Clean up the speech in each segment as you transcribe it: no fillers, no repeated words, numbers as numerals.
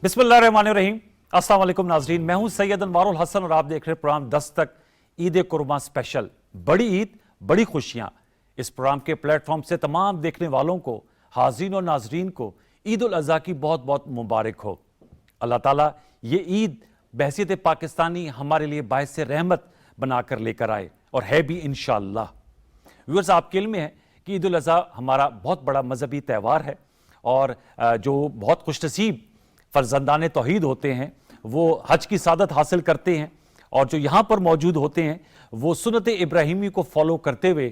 बिस्मिल्लाहिर्रहमानिर्रहीम। अस्सलाम वालेकुम नाज़रीन, मैं हूं सैयद अनवारुल हसन और आप देख रहे हैं प्रोग्राम 10 तक ईद कुर्बान स्पेशल। बड़ी ईद बड़ी खुशियां। इस प्रोग्राम के प्लेटफॉर्म से तमाम देखने वालों को, हाज़रीन और नाज़रीन को ईद उल अज़हा की बहुत बहुत मुबारक हो। अल्लाह ताला ये ईद बहसीत पाकिस्तानी हमारे लिए बाइस रहमत बनाकर लेकर आए और है भी इंशाअल्लाह। व्यूअर्स, आपके इल्म में है कि ईद उल अज़हा हमारा बहुत बड़ा मजहबी त्यौहार है और जो बहुत खुशनसीब फर्जंदान तौहीद होते हैं वो हज की सादत हासिल करते हैं और जो यहाँ पर मौजूद होते हैं वो सुन्नत इब्राहिमी को फॉलो करते हुए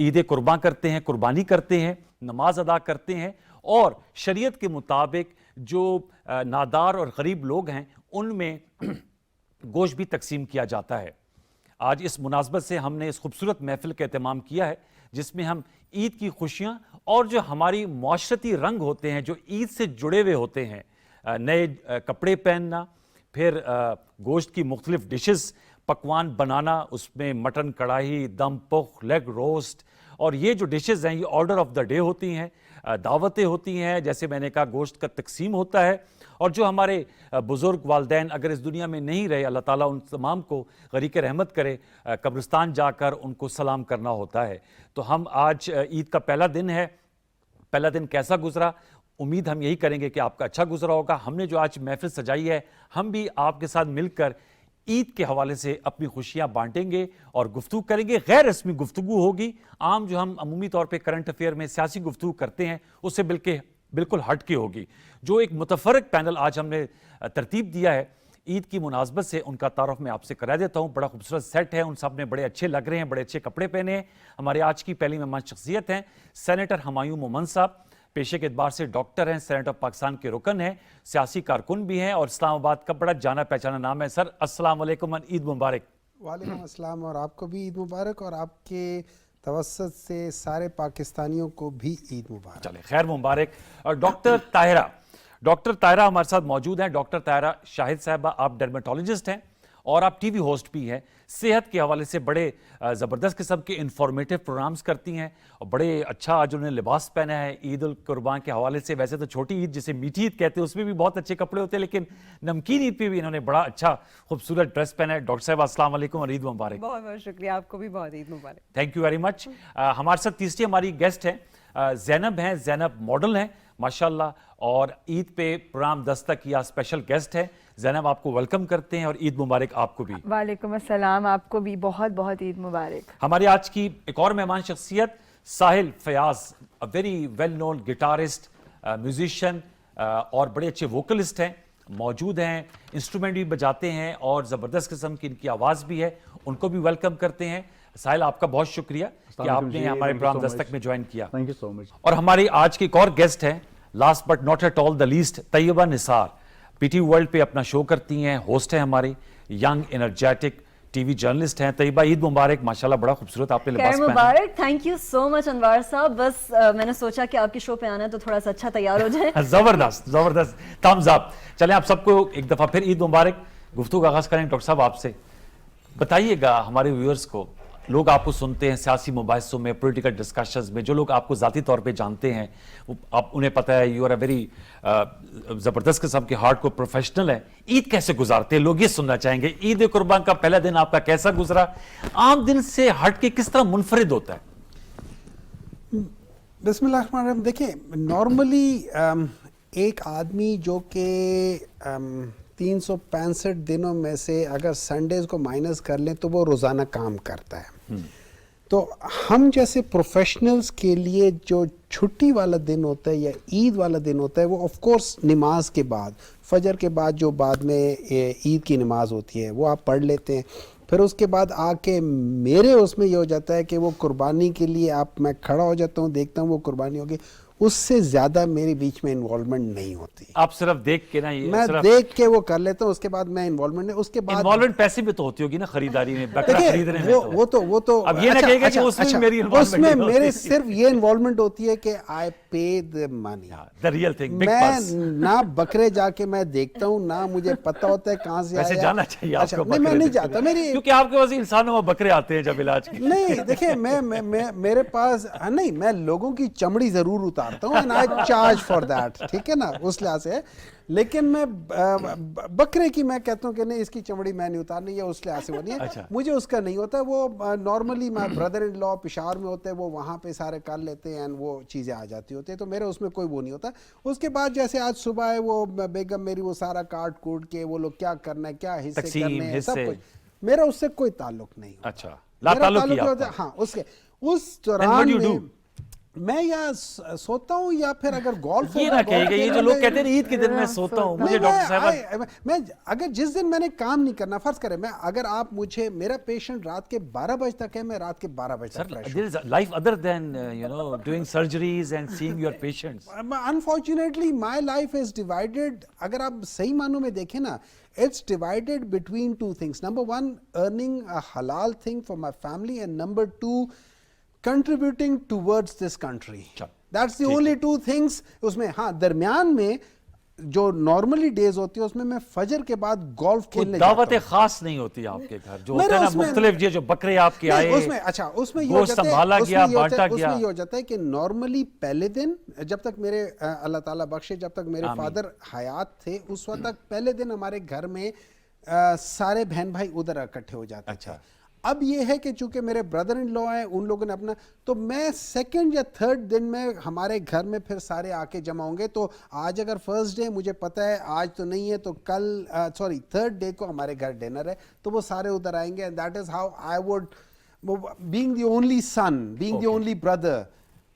ईद कुर्बान करते हैं, कुर्बानी करते हैं, नमाज अदा करते हैं और शरीयत के मुताबिक जो नादार और गरीब लोग हैं उनमें गोश्त भी तकसीम किया जाता है। आज इस मुनासबत से हमने इस खूबसूरत महफिल का एहतमाम किया है जिसमें हम ईद की खुशियाँ और जो हमारी माशरती रंग होते हैं जो ईद से जुड़े हुए होते हैं, नए कपड़े पहनना, फिर गोश्त की मुख्तलिफ डिशेस पकवान बनाना, उसमें मटन कढ़ाई, दम पुख, लेग रोस्ट और ये जो डिशेस हैं ये ऑर्डर ऑफ द डे होती हैं, दावतें होती हैं, जैसे मैंने कहा गोश्त का तकसीम होता है और जो हमारे बुज़ुर्ग वालदैन अगर इस दुनिया में नहीं रहे, अल्लाह ताला उन तमाम को गरीक रहमत करे, कब्रिस्तान जाकर उनको सलाम करना होता है। तो हम आज ईद का पहला दिन है, पहला दिन कैसा गुजरा, उम्मीद हम यही करेंगे कि आपका अच्छा गुजरा होगा। हमने जो आज महफिल सजाई है हम भी आपके साथ मिलकर ईद के हवाले से अपनी खुशियां बांटेंगे और गुफ्तगू करेंगे। गैर रस्मी गुफ्तगू होगी, आम जो हम अमूमी तौर पे करंट अफेयर में सियासी गुफ्तगू करते हैं उससे बिल्कुल हट के होगी। जो एक मुतफरक पैनल आज हमने तरतीब दिया है ईद की मुनासबत से, उनका तारुफ मैं आपसे करा देता हूँ। बड़ा खूबसूरत सेट है, उन सब ने बड़े अच्छे लग रहे हैं, बड़े अच्छे कपड़े पहने हैं। हमारे आज की पहली मेहमान शख्सियत हैं सेनेटर हुमायूं मोमन साहब। पेशे के एतबार से डॉक्टर हैं, सेनेट ऑफ पाकिस्तान के रुकन हैं, सियासी कारकुन भी हैं और इस्लामाबाद का बड़ा जाना पहचाना नाम है। सर अस्सलाम वालेकुम, ईद मुबारक। वालेकुम अस्सलाम, और आपको भी ईद मुबारक और आपके तवस्सुत से सारे पाकिस्तानियों को भी ईद मुबारक। चले खैर मुबारक। और डॉक्टर ताहिरा हमारे साथ मौजूद हैं। डॉक्टर ताहिरा शाहिद साहबा, आप डर्मेटोलॉजिस्ट हैं और आप टीवी होस्ट भी हैं। सेहत के हवाले से बड़े ज़बरदस्त किस्म के इंफॉर्मेटिव प्रोग्राम्स करती हैं और बड़े अच्छा आज उन्होंने लिबास पहना है ईद उल कुर्बान के हवाले से। वैसे तो छोटी ईद जिसे मीठी ईद कहते हैं उसमें भी बहुत अच्छे कपड़े होते हैं, लेकिन नमकीन ईद पे भी इन्होंने बड़ा अच्छा खूबसूरत ड्रेस पहना है। डॉक्टर साहब अस्सलाम वालेकुम और ईद मुबारक। बहुत बहुत शुक्रिया, आपको भी बहुत ईद मुबारक। Thank you very much. हमारे साथ तीसरी हमारी गेस्ट हैं ज़ैनब हैं। ज़ैनब मॉडल हैं माशाल्लाह और ईद पे प्रोग्राम 10 तक या स्पेशल गेस्ट है। ज़ैनब आपको वेलकम करते हैं और ईद मुबारक आपको भी। वालेकुम अस्सलाम, आपको भी बहुत बहुत ईद मुबारक। हमारी आज की एक और मेहमान शख्सियत Sahil Fayaz, a very well known guitarist, musician और बड़े अच्छे वोकलिस्ट हैं, मौजूद हैं, इंस्ट्रूमेंट भी बजाते हैं और ज़बरदस्त किस्म की इनकी आवाज़ भी है। उनको भी वेलकम करते हैं। साहिल, आपका बहुत शुक्रिया कि आपने हमारे प्रोग्राम 10 तक में ज्वाइन किया। Thank you so much. और हमारी आज की एक और गेस्ट हैं, last but not at all the least, Tayyaba Nisar. PT world पे अपना शो करती हैं, होस्ट हैं हमारी, यंग एनर्जेटिक टीवी जर्नलिस्ट हैं। तैयबा ईद मुबारक, माशाल्लाह बड़ा खूबसूरत आपने लिबास पहना है। मुबारक, थैंक यू सो मच अनवार साहब। बस मैंने सोचा कि आपके शो पे आना है तो थोड़ा सा अच्छा तैयार हो जाए। जबरदस्त जबरदस्त, थम्स अप। चलें आप सबको एक दफा फिर ईद मुबारक। गुफ्तगू का आगाज करें डॉक्टर साहब आपसे। बताइएगा हमारे व्यूअर्स को, लोग आपको सुनते हैं सियासी मुबाहिसों में, पॉलिटिकल डिस्कशंस में, जो लोग आपको ज़ाती तौर पे जानते हैं आप उन्हें पता है यू आर अ वेरी ज़बरदस्त किस्म के हार्ड को प्रोफेशनल है। ईद कैसे गुजारते हैं लोग ये सुनना चाहेंगे। ईद कुर्बान का पहला दिन आपका कैसा गुजरा, आम दिन से हट के किस तरह मुनफरिद होता है? बिस्मिल्लाहिर्रहमानिर्रहीम। देखिए, नॉर्मली एक आदमी जो कि 365 दिनों में से अगर संडेज को माइनस कर लें तो वो रोज़ाना काम करता है। तो हम जैसे प्रोफेशनल्स के लिए जो छुट्टी वाला दिन होता है या ईद वाला दिन होता है वो ऑफ कोर्स नमाज के बाद, फजर के बाद जो बाद में ईद की नमाज होती है वो आप पढ़ लेते हैं। फिर उसके बाद आके मेरे उसमें ये हो जाता है कि वो कुर्बानी के लिए मैं खड़ा हो जाता हूँ, देखता हूँ वो कुर्बानी होगी, उससे ज्यादा मेरे बीच में इन्वॉल्वमेंट नहीं होती। आप सिर्फ देख के ना, ये मैं देख के वो कर लेता हूँ, उसके बाद मैं इन्वॉल्वमेंट नहीं। उसके बाद इन्वॉल्वमेंट पैसे में तो होती होगी ना, खरीदारी में, बकरा खरीदने में। वो तो अब ये ना कहेगा कि उसमें मेरी इन्वॉल्वमेंट उसमें मेरे सिर्फ ये इन्वॉल्वमेंट होती है कि आई पे the money, the real thing, big मैं पर्स। ना बकरे जाके मैं देखता हूँ, ना मुझे पता होता है कहाँ से वैसे आया। जाना चाहिए अच्छा, आपको। नहीं मैं नहीं जाता, मेरी क्योंकि आपके पास इंसानों में बकरे आते हैं जब इलाज के। नहीं देखिए, मैं मेरे पास नहीं, मैं लोगों की चमड़ी जरूर उतार उतारता हूँ and I charge for that, ठीक है ना, उस लिहाज से। लेकिन मैं बकरे की मैं कहता हूँ कि नहीं इसकी चमड़ी मैं नहीं उतारनी, या उस लिहाज से वो नहीं है। अच्छा। मुझे उसका नहीं होता, वो normally my brother in law Peshawar में होते हैं, वो वहाँ पे सारे कर लेते हैं एंड वो चीज़ें आ जाती होती है, तो मेरे उसमें कोई वो नहीं होता। उसके बाद जैसे आज सुबह है वो बेगम मेरी वो सारा काट कूट के वो लोग क्या करना है, क्या हिस्से तकसीम, करने हैं, सब हिस्से। कुछ, मेरा उससे कोई ताल्लुक नहीं होता। अच्छा, मेरा लाताल्लुक ताल्लुक ही ये आपका। होता है, हाँ, उसके उस what दौरान do you में do? मैं या सोता हूँ या फिर अगर गोल्फ ये ना कहिएगा, ये जो लोग कहते हैं ईद के दिन मैं सोता हूँ, मुझे डॉक्टर साहब मैं अगर जिस दिन मैंने काम नहीं करना, फर्ज करें मैं अगर आप मुझे, मेरा पेशेंट रात के 12 बजे तक है, मैं रात के 12 बजे तक fresh हूँ। there is a life other than doing surgeries and seeing your patients. Unfortunately, my life is divided, अगर आप सही मानों में देखें ना, it's divided between two things. Number one, earning a halal thing for my family, and number two, contributing towards this country. चलो, That's the ठीक only two things. उसमें हाँ, दरमियान में जो नॉर्मली डेज होती है उसमें मैं फजर के बाद गोल्फ कोई खेलने जाता दावतें हूँ। खास नहीं होती आपके घर, जो मेरे होता है ना उसमें- मुख्तलिफ, ये जो बकरे आपके नहीं, आए, उसमें अच्छा उसमें ये हो गोश्त जाता है, संभाला उसमें गया, ये होता है- बांटा गया। उसमें ये हो जाता है कि नॉर्मली पहले दिन जब तक मेरे अल्लाह ताला बख्शे, जब तक मेरे फादर हयात थे उस वक्त तक पहले दिन हमारे घर में सारे बहन भाई उधर इकट्ठे हो जाते अच्छा। थे। अब ये है कि चूंकि मेरे ब्रदर इन लॉ हैं, उन लोगों ने अपना, तो मैं सेकंड या थर्ड दिन में हमारे घर में फिर सारे आके जमा होंगे। तो आज अगर फर्स्ट डे मुझे पता है आज तो नहीं है, तो कल सॉरी थर्ड डे को हमारे घर डिनर है, तो वो सारे उधर आएंगे। And that is how I would, being the only son, being the only brother,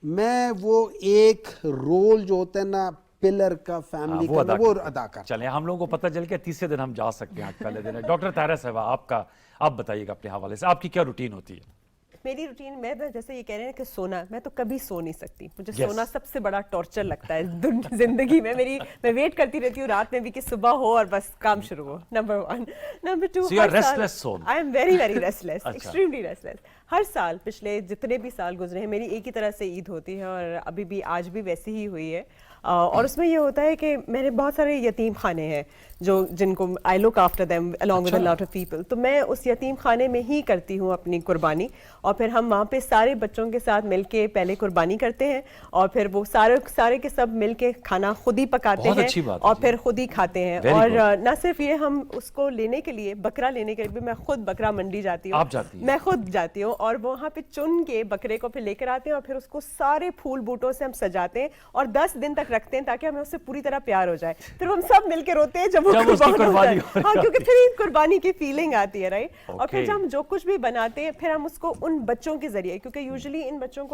मैं वो एक रोल जो होता है ना पिलर का फैमिली का, वो अदा कर। चले, हम लोगों को पता चल गया, तीसरे दिन हम जा सकते हैं, आज पहले दिन है। डॉक्टर ताहिरा साहबा, आपका आप बताइएगा अपने हवाले से, आपकी क्या रूटीन होती है? मेरी रूटीन, मैं तो जैसे ये कह रहे हैं कि सोना, मैं तो कभी सो नहीं सकती, मुझे Yes. सोना सबसे बड़ा टॉर्चर लगता है जिंदगी में मेरी। मैं वेट करती रहती हूँ रात में भी कि सुबह हो और बस काम शुरू हो। Number one. Number two, So you are restless soul. I am very very restless, अच्छा। Extremely restless. हर साल पिछले जितने भी साल गुजरे हैं मेरी एक ही तरह से ईद होती है, और अभी भी आज भी वैसी ही हुई है। और उसमें ये होता है कि मेरे बहुत सारे यतीम खाने हैं जो जिनको I look after them along with a lot of people, तो मैं उस यतीम खाने में ही करती हूँ अपनी कुर्बानी। और फिर हम वहाँ पे सारे बच्चों के साथ मिलके पहले कुर्बानी करते हैं, और फिर वो सारे के सब मिलके खाना खुद ही पकाते बहुत हैं अच्छी बात है और जी। फिर खुद ही खाते हैं। Very और good. ना सिर्फ ये, हम उसको लेने के लिए, बकरा लेने के लिए भी मैं खुद बकरा मंडी जाती हूँ। आप जाती हैं? मैं खुद जाती हूँ और वहाँ पे चुन के बकरे को फिर लेकर आते हैं, और फिर उसको सारे फूल बूटों से हम सजाते हैं और 10 दिन तक रखते हैं ताकि हमें उससे पूरी तरह प्यार हो जाए। फिर हम सब मिलके रोते हैं जब वो जब उसकी कुर्बान होता कुर्बानी है। हो हाँ, जाती क्योंकि फिर एक कुर्बानी की फीलिंग आती है, राइट। और Okay. फिर जब हम जो कुछ भी बनाते हैं फिर हम उसको उन बच्चों के जरिए, क्योंकि यूजुअली इन बच्चों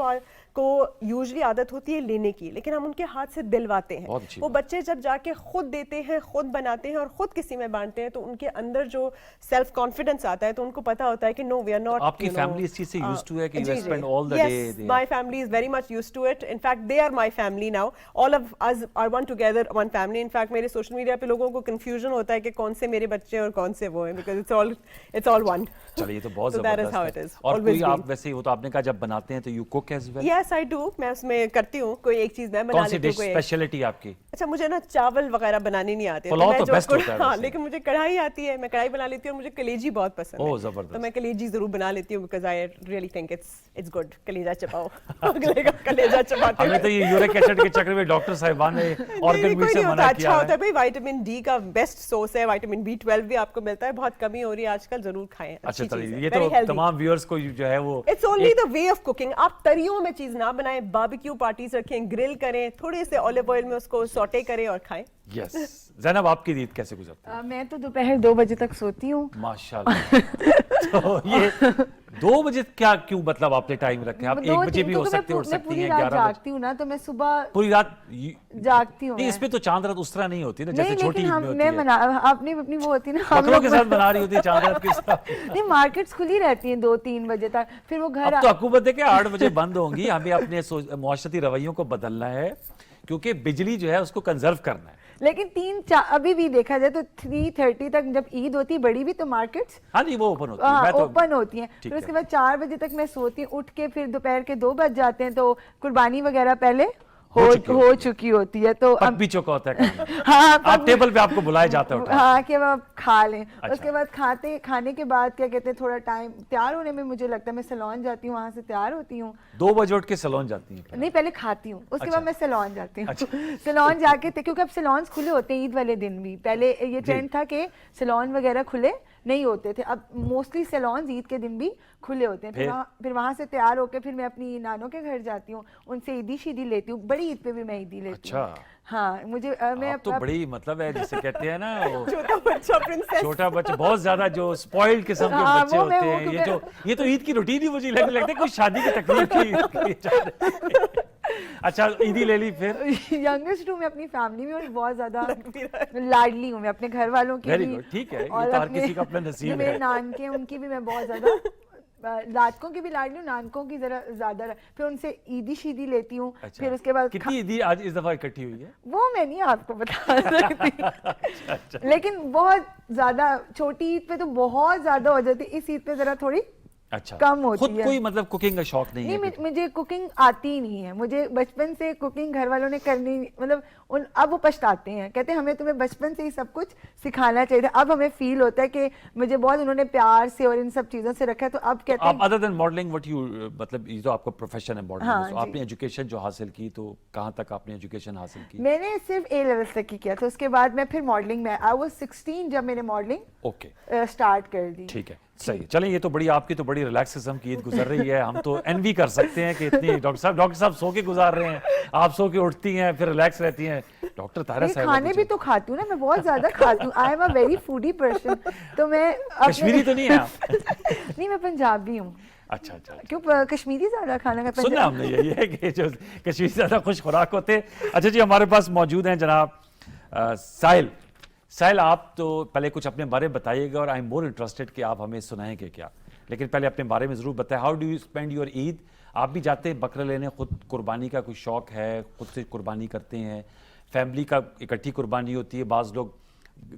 को यूजुअली आदत होती है लेने की, लेकिन हम उनके हाथ से दिलवाते बहुत हैं। अच्छी वो बात। बच्चे जब जाके खुद देते हैं, खुद बनाते हैं और खुद किसी में बांटते हैं, तो उनके अंदर जो सेल्फ कॉन्फिडेंस आता है, तो उनको पता होता है कि नो वी आर नॉट। आपकी family इस चीज़ से used to है कि you spend all the day there? My family is very much used to it. In fact, they are my family now. All of us are one together, one family. In fact, मेरे social media पे लोगों को confusion होता है कि कौन से मेरे बच्चे और कौन से वो हैं, because it's all one. चलिए, ये तो बहुत So that is how जबरदस्त it है। is. और Always कोई been. आप वैसे ही, वो तो आपने कहा जब बनाते हैं तो you cook as well? Yes, I do. मैं उसमें करती हूँ, कोई एक चीज मैं बना कौन सी लेती हूँ, डिश कोई एक। स्पेशलिटी आपकी? अच्छा, मुझे ना चावल वगैरह बनाने नहीं आते, पुलाव मैं तो जो best होता है हाँ, वैसे। लेकिन मुझे कढ़ाई आती है, मैं कढ़ाई बना लेती हूँ, और मुझे कलेजी बहुत पसंद है। ओह, जबरदस्त। तो मैं कलेजी जरूर बना लेती हूँ, because I really think it's good. कलेजा चबाओ, अगले का कलेजा चबाते हमें तो ये यूरिक एसिड के चक्कर में डॉक्टर साहिबान ने ऑर्गन मीट से मना अच्छा किया होता है। है भाई, विटामिन डी का बेस्ट सोर्स है, विटामिन B12 भी आपको मिलता है, बहुत कमी हो रही है आजकल, जरूर खाएं। अच्छा चलिए, ये तो तमाम व्यूअर्स को जो है वो it's only the way of cooking. आप तरियों में चीज ना बनाएं, बारबेक्यू पार्टीज रखें, ग्रिल करें, थोड़े से ऑलिव ऑयल में उसको सौटे करें और खाएं। यस। ज़ैनब, आपकी ईद कैसे गुजरती है? मैं तो दोपहर 2 बजे तक सोती हूँ। माशाल्लाह। तो ये 2 बजे क्या, क्यों मतलब आपने टाइम रखे? आप 1 बजे भी हो सकते हैं, उठ सकती हैं, 11 बजे। जागती हूँ ना, तो मैं सुबह पूरी रात जागती हूँ। नहीं, इसमें तो चांद रात उस तरह नहीं होती ना, जैसे नहीं, छोटी लेकिन ईद हम में होती मैं है। मना अपनी अपनी वो होती है ना, हम बकरों के लोग साथ बना रही होती है चांद रात के साथ। नहीं, मार्केट्स खुली रहती हैं 2-3 बजे तक, फिर वो घर अब तो हुकूमत है कि 8 बजे बंद होंगी। हमें अपने मुआशरती रवैयों को बदलना है, क्योंकि बिजली जो है उसको कंजर्व करना है। लेकिन 3-4 अभी भी देखा जाए तो 3:30 तक जब ईद होती है बड़ी भी, तो मार्केट्स हाँ जी, वो ओपन होती है। मैं तो ओपन होती हैं। ठीक फिर उसके है। बाद 4 बजे तक मैं सोती हूँ, उठ के फिर दोपहर के 2 बज जाते हैं, तो कुर्बानी वगैरह पहले हो चुकी होती है, तो पक भी चुका होता है खाना। हाँ आप टेबल पे आपको बुलाया जाता है उठा हाँ कि अब आप खा लें। अच्छा। उसके बाद खाने के बाद क्या कहते हैं, थोड़ा टाइम तैयार होने में मुझे लगता है, मैं सैलून जाती हूँ, वहाँ से तैयार होती हूँ, 2 बजे उठ के सैलून जाती हैं? नहीं पहले खाती हूँ, उसके अच्छा। बाद मैं सैलून जाती हूँ। अच्छा। सैलून जाके क्योंकि अब सैलून्स खुले होते हैं ईद वाले दिन भी, पहले ये ट्रेंड था कि सैलून वगैरह खुले नहीं होते थे, अब मोस्टली सैलून्स ईद के दिन भी खुले होते हैं। फिर वहाँ से तैयार होकर फिर मैं अपनी नानों के घर जाती हूँ, उनसे ईदी शीदी लेती हूँ, बड़ी ईद पे भी मैं ईदी लेती हूँ। अच्छा। हाँ मुझे मैं आप तो बड़ी मतलब है जिसे कहते हैं ना वो छोटा बच्चा प्रिंसेस। छोटा बच्चा, बहुत ज्यादा जो स्पॉइल्ड किस्म के हाँ, बच्चे वो मैं होते वो हैं, क्योंकि- ये तो ईद की रूटीन ही मुझे लगता है कोई शादी की तकलीफ की। अच्छा ईदी ले ली फिर? यंगेस्ट हूँ मैं अपनी फैमिली में, और बहुत ज्यादा लाडली हूँ मैं अपने घर वालों की Very भी। good, ठीक है, ये और तो हर किसी का अपना नसीब जो मेरे है। नान के हैं उनकी भी मैं बहुत ज्यादा लाडकों की भी लाडली हूँ, नानकों की जरा ज्यादा। फिर उनसे ईदी शीदी लेती हूँ। अच्छा। फिर उसके बाद कितनी ईदी आज इस दफा इकट्ठी हुई है? वो मैं नहीं आपको बता सकती। लेकिन बहुत ज्यादा छोटी ईद पे तो बहुत ज्यादा हो जाती, इस ईद पे जरा थोड़ी अच्छा, कम होती खुद है। कोई मतलब कुकिंग का शौक नहीं है? मुझे कुकिंग आती ही नहीं है, मुझे बचपन से कुकिंग घर वालों ने करनी, मतलब अब वो पछताते हैं, कहते हैं हमें तुम्हें बचपन से ही सब कुछ सिखाना चाहिए था। अब हमें फील होता है कि मुझे बहुत उन्होंने प्यार से और इन सब चीज़ों से रखा है, तो अब कहते आप हैं। Other than modelling what you मतलब ये तो आपका प्रोफेशन है मॉडलिंग, हाँ, तो जी। आपने एजुकेशन जो हासिल की तो कहाँ तक आपने एजुकेशन हासिल की? मैंने सिर्फ A लेवल तक ही किया था, उसके बाद मैं फिर मॉडलिंग में, आई वाज 16 जब मैंने मॉडलिंग ओके, स्टार्ट कर दी। ठीक है, सही है। चलें, ये तो बड़ी आपकी तो बड़ी रिलैक्स किस्म की ईद गुजर रही है, हम तो एनवी कर सकते हैं कि इतनी डॉक्टर साहब सो के गुजार रहे हैं, आप सो के उठती हैं फिर रिलैक्स रहती हैं। डॉक्टर तारा ये साहब खाने भी तो खाती हूँ ना, मैं बहुत ज्यादा खाती हूँ, I am a very foodie person. तो मैं कश्मीरी तो नहीं है आप? नहीं, मैं पंजाबी हूँ। अच्छा अच्छा, क्यों कश्मीरी ज्यादा खाना का सुनना हमने यही है कि जो कश्मीरी ज्यादा खुश खुराक होते हैं। अच्छा जी, हमारे पास मौजूद हैं जनाब साहिल, आप तो पहले कुछ अपने बारे में बताइएगा और आई एम मोर इंटरेस्टेड कि आप हमें सुनाएंगे क्या, लेकिन पहले अपने बारे में ज़रूर बताएं। How do you spend your Eid? आप भी जाते हैं बकरा लेने, खुद कुर्बानी का कोई शौक है, खुद से कुर्बानी करते हैं, फैमिली का इकट्ठी कुर्बानी होती है, बाज़ लोग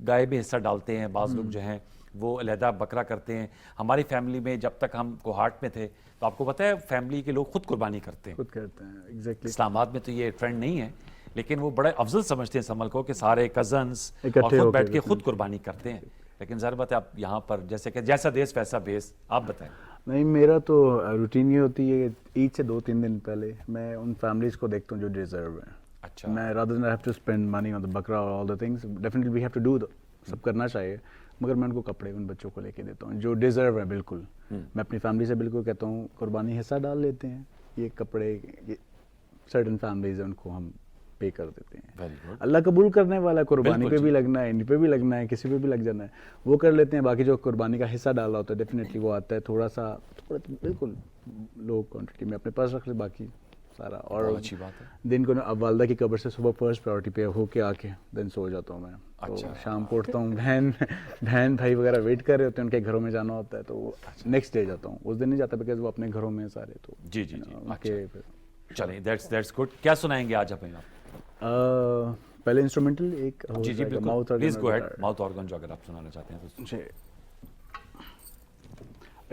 गाय में हिस्सा डालते हैं, बाज़ लोग जो हैं वो अलहदा बकरा करते हैं। हमारी फैमिली में जब तक हम कोहाट में थे तो आपको पता है फैमिली के लोग खुद कुर्बानी करते हैं। खुद करते हैं, एग्जैक्टली। इस्लामाबाद में तो ये ट्रेंड नहीं है, लेकिन वो बड़ा अफजल समझते हैं इस अमल को कि सारे कजन्स और इकट्ठे खुद होकर बैठ के बिल्कुल। खुद कुर्बानी करते हैं। लेकिन ज़रा बात है आप यहाँ पर जैसे कि जैसा देश वैसा बेस, आप बताएं। नहीं, मेरा तो रूटीन ये होती है कि ईद से 2-3 दिन पहले मैं उन फैमिलीज को देखता हूँ जो डिजर्व है। अच्छा। मैं rather than have to spend money on the बकरा और all the things, definitely we have to do, सब करना चाहिए, मगर मैं उनको कपड़े उन बच्चों को लेके देता हूँ जो डिजर्व है। बिल्कुल मैं अपनी फैमिली से बिल्कुल कहता हूँ कुर्बानी हिस्सा डाल लेते हैं, ये कपड़े ये सर्टन फैमिलीज है उनको हम पे कर देते हैं। Very good. अल्लाह कबूल करने वाला है, कुर्बानी बिल्कुल पे भी जी। लगना है, इन पे भी लगना है, किसी पे भी लग जाना है, वो कर लेते हैं। बाकी जो कुर्बानी का हिस्सा डाला होता है डेफिनेटली वो आता है थोड़ा बिल्कुल लो क्वांटिटी में अपने पास रख ले, बाकी सारा। और बहुत अच्छी बात है। दिन को अब वालदा की कब्र से सुबह फर्स्ट प्रायोरिटी पे होके आके देन सो जाता हूँ मैं। अच्छा। तो शाम को उठता हूँ, बहन भाई वगैरह वेट कर रहे होते हैं, उनके घरों में जाना होता है, तो नेक्स्ट डे जाता हूँ। उस दिन नहीं जाता बिकॉज वो अपने घरों में सारे, तो जी जी जी, उनके चलें, दैट्स गुड। क्या सुनाएंगे आज हमें आप? पहले इंस्ट्रूमेंटल एक हो जी जी जाएगा, बिल्कुल, mouth organ प्लीज और गो हेड। guitar। माउथ ऑर्गन जो अगर आप सुनाना चाहते हैं तो। जी।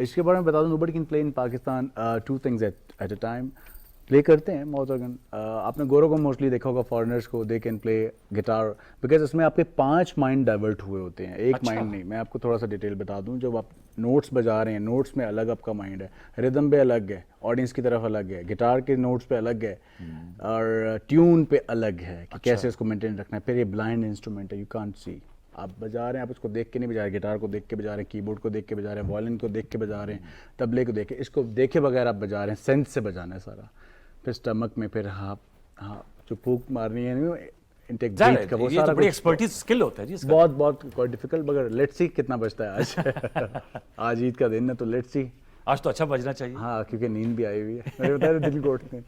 इसके बारे में बता दूं, nobody can play in Pakistan two things at a time. Play करते हैं माउथ ऑर्गन, आपने गोरों को मोस्टली देखा होगा, फॉरेनर्स को, they can play guitar because इसमें आपके 5 माइंड डाइवर्ट हुए होते हैं, एक अच्छा। माइंड नहीं। मैं आपको थोड़ा सा डिटेल बता दूं, जब आप नोट्स बजा रहे हैं, नोट्स में अलग आपका माइंड है, रिदम पे अलग है, ऑडियंस की तरफ अलग है, गिटार के नोट्स पे अलग है, और ट्यून पे अलग है कि कैसे इसको मेंटेन रखना है। फिर ये ब्लाइंड इंस्ट्रूमेंट है, यू कांट सी, आप बजा रहे हैं, आप इसको देख के नहीं बजा रहे, गिटार को देख के बजा रहे हैं, कीबोर्ड को देख के बजा रहे हैं, वायलिन को देख के बजा रहे हैं, तबले को देख के, इसको देखे बगैर आप बजा रहे हैं, सेंस से बजाना है सारा। फिर स्टमक में फिर हाँ जो फूक मारनी है इंटेक जाहिर ब्रीथ का, वो है, ये सारा तो बड़ी कुछ एक्सपर्टीज स्किल होता है जी इसका। बहुत डिफिकल्ट, मगर लेट्स सी कितना बचता है आज। आज ईद का दिन है तो लेट्स सी। आज तो अच्छा बजना चाहिए। हाँ, क्योंकि नींद भी आई हुई है, मैंने बताया था दिन को उठते हैं।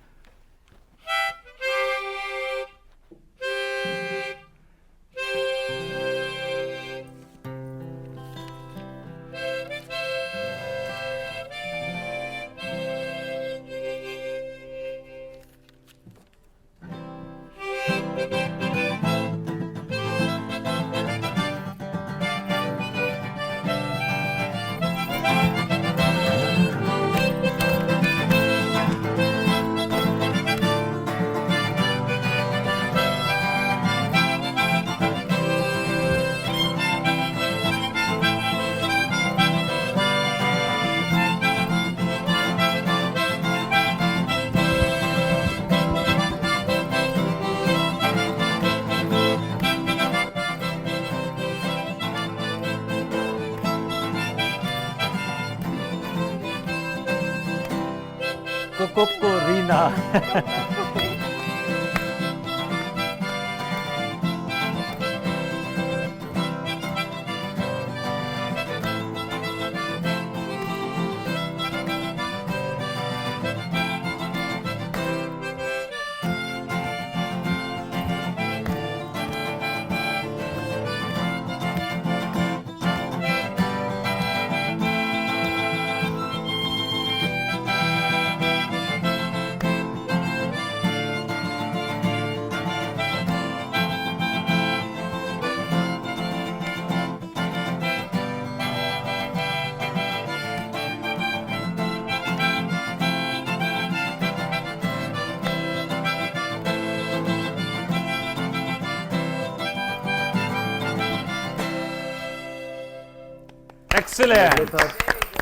Excellent.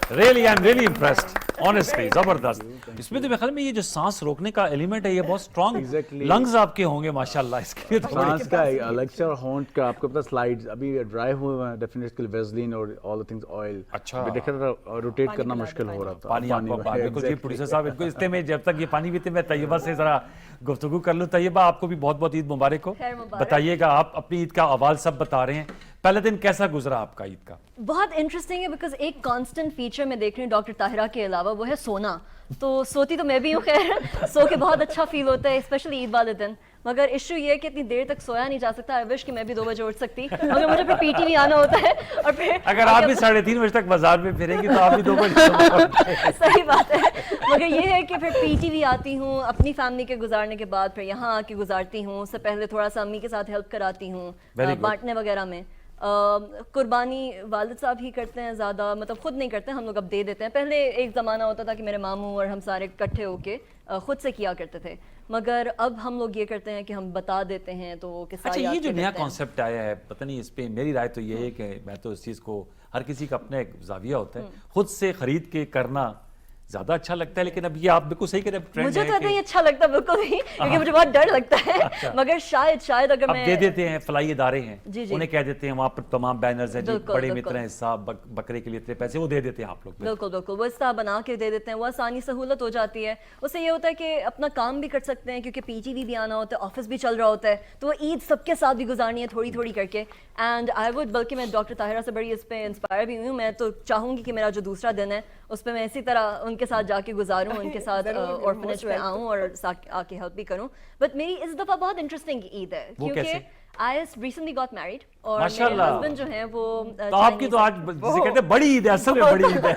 Really, I'm really impressed. Honestly, जबरदस्त. इसमें तो मेरे ख्याल में ये जो सांस रोकने का एलिमेंट है ये बहुत स्ट्रॉन्ग Exactly. लंग्स आपके होंगे माशाल्लाह. इसके लिए तो सांस का अलग से और हॉन्ट का आपको पता स्लाइड्स अभी ड्राई हुए हैं डेफिनेटली वेसलिन और ऑल द थिंग्स ऑयल. अच्छा. अभी देखा था रोटेट करना मुश्किल हो रहा था. पानी आपको बिल्कुल जी प्रोड्यूसर साहब इनको इसलिए में जब तक ये पानी पीते मैं तैयबा से जरा गुफ्तगू कर लूं. तैयबा आपको भी बहुत बहुत ईद मुबारक हो. खैर मुबारक. बताइएगा आप अपनी ईद का अहवाल सब बता रहे हैं. पहले दिन कैसा गुजरा आपका ईद का? बहुत इंटरेस्टिंग है बिकॉज एक कांस्टेंट फीचर मैं देख रही हूँ डॉक्टर ताहिरा के अलावा वो है सोना. तो सोती तो मैं भी हूँ खैर, सो के बहुत अच्छा फील होता है स्पेशली ईद वाले दिन. मगर इशू ये है कि इतनी देर तक सोया नहीं जा सकता. आई विश कि मैं भी 2 बजे उठ सकती मगर मुझे फिर पीटी भी आना होता है और फिर अगर आप भी 3:30 बजे तक बाजार में फिरेंगी तो आप भी 2 बजे. सही बात है. मगर ये है कि फिर पीटी भी आती हूँ अपनी फैमिली के गुजारने के बाद, फिर यहाँ आके गुजारती हूँ. उससे पहले थोड़ा सा अम्मी के साथ हेल्प कराती हूँ बांटने वगैरह में. कुर्बानी वालिद साहब ही करते हैं ज़्यादा, मतलब खुद नहीं करते, हम लोग अब दे देते हैं. पहले एक ज़माना होता था कि मेरे मामू और हम सारे इकट्ठे होके खुद से किया करते थे, मगर अब हम लोग ये करते हैं कि हम बता देते हैं. तो किस्सा अच्छा, याद ये जो के नया देते हैं. कॉन्सेप्ट आया है पता नहीं इस पे मेरी राय तो ये है कि मैं तो इस चीज़ को हर किसी का अपना एक जाविया होता है, खुद से खरीद के करना ज्यादा अच्छा लगता है. लेकिन अब ये आप बिल्कुल सही कह रहे हैं, ट्रेंड मुझे है तो कि नहीं अच्छा लगता बिल्कुल भी क्योंकि मुझे बहुत डर लगता है. मगर शायद अगर अब मैं दे देते हैं फलाई इदारे हैं जी, जी. उन्हें कह देते हैं वहाँ पर तमाम बैनर्स हैं जो बिल्कुल, बड़े बिल्कुल. मित्र हैं साहब बकरे के लिए इतने पैसे वो दे देते हैं आप लोग. बिल्कुल बिल्कुल वो इस तरह बना के दे देते हैं. वो आसानी सहूलत हो जाती है. उससे ये होता है कि अपना काम भी कर सकते हैं क्योंकि पीटीवी भी आना होता है, ऑफिस भी चल रहा होता है, तो वो ईद सबके साथ भी गुजारनी है थोड़ी थोड़ी करके. एंड आई वुड, बल्कि मैं डॉक्टर ताहिरा से बड़ी इस पे इंस्पायर भी हुई हूँ. मैं तो चाहूँगी कि मेरा जो दूसरा दिन है उस पर मैं इसी तरह उनके साथ जाके गुजारूँ, उनके साथ ऑर्फनेज में आऊँ और आके हेल्प भी करूँ. बट मेरी इस दफ़ा बहुत इंटरेस्टिंग ईद है क्योंकि I recently got married और मेरे माशाल्लाह. हस्बैंड जो हैं वो तो आपकी तो आज जिसे कहते हैं बड़ी ईद है, असल में बड़ी ईद है.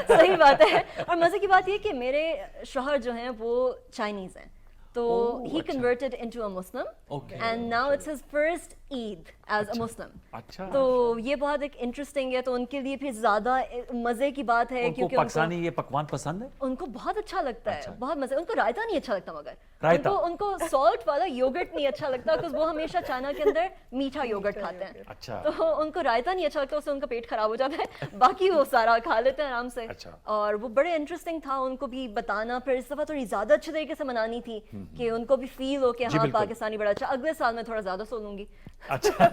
सही बात है. और मजे की बात ये कि मेरे शौहर जो हैं वो चाइनीज हैं, तो he converted into a Muslim Okay. and now it's his first Eid as a Muslim. अच्छा. तो ये बहुत एक इंटरेस्टिंग है. तो उनके लिए फिर ज्यादा मजे की बात है उनको क्योंकि पाकिस्तानी ये पकवान पसंद है. उनको बहुत अच्छा लगता है. बहुत मजे. उनको रायता नहीं अच्छा लगता मगर रायता? उनको सॉल्ट वाला योगर्ट नहीं अच्छा लगता क्योंकि वो हमेशा चाइना के अंदर मीठा योगर्ट खाते हैं. अच्छा. तो उनको रायता नहीं अच्छा लगता, उससे उनका पेट खराब हो जाता है. बाकी वो सारा खा लेते हैं आराम से. अच्छा. और वो बड़े इंटरेस्टिंग था उनको भी बताना. फिर इस दफा थोड़ी ज्यादा अच्छे तरीके से मनानी थी कि उनको भी फील हो कि हाँ बिल्कुल. पाकिस्तानी बड़ा अच्छा. अगले साल मैं थोड़ा ज्यादा सो लूंगी. अच्छा.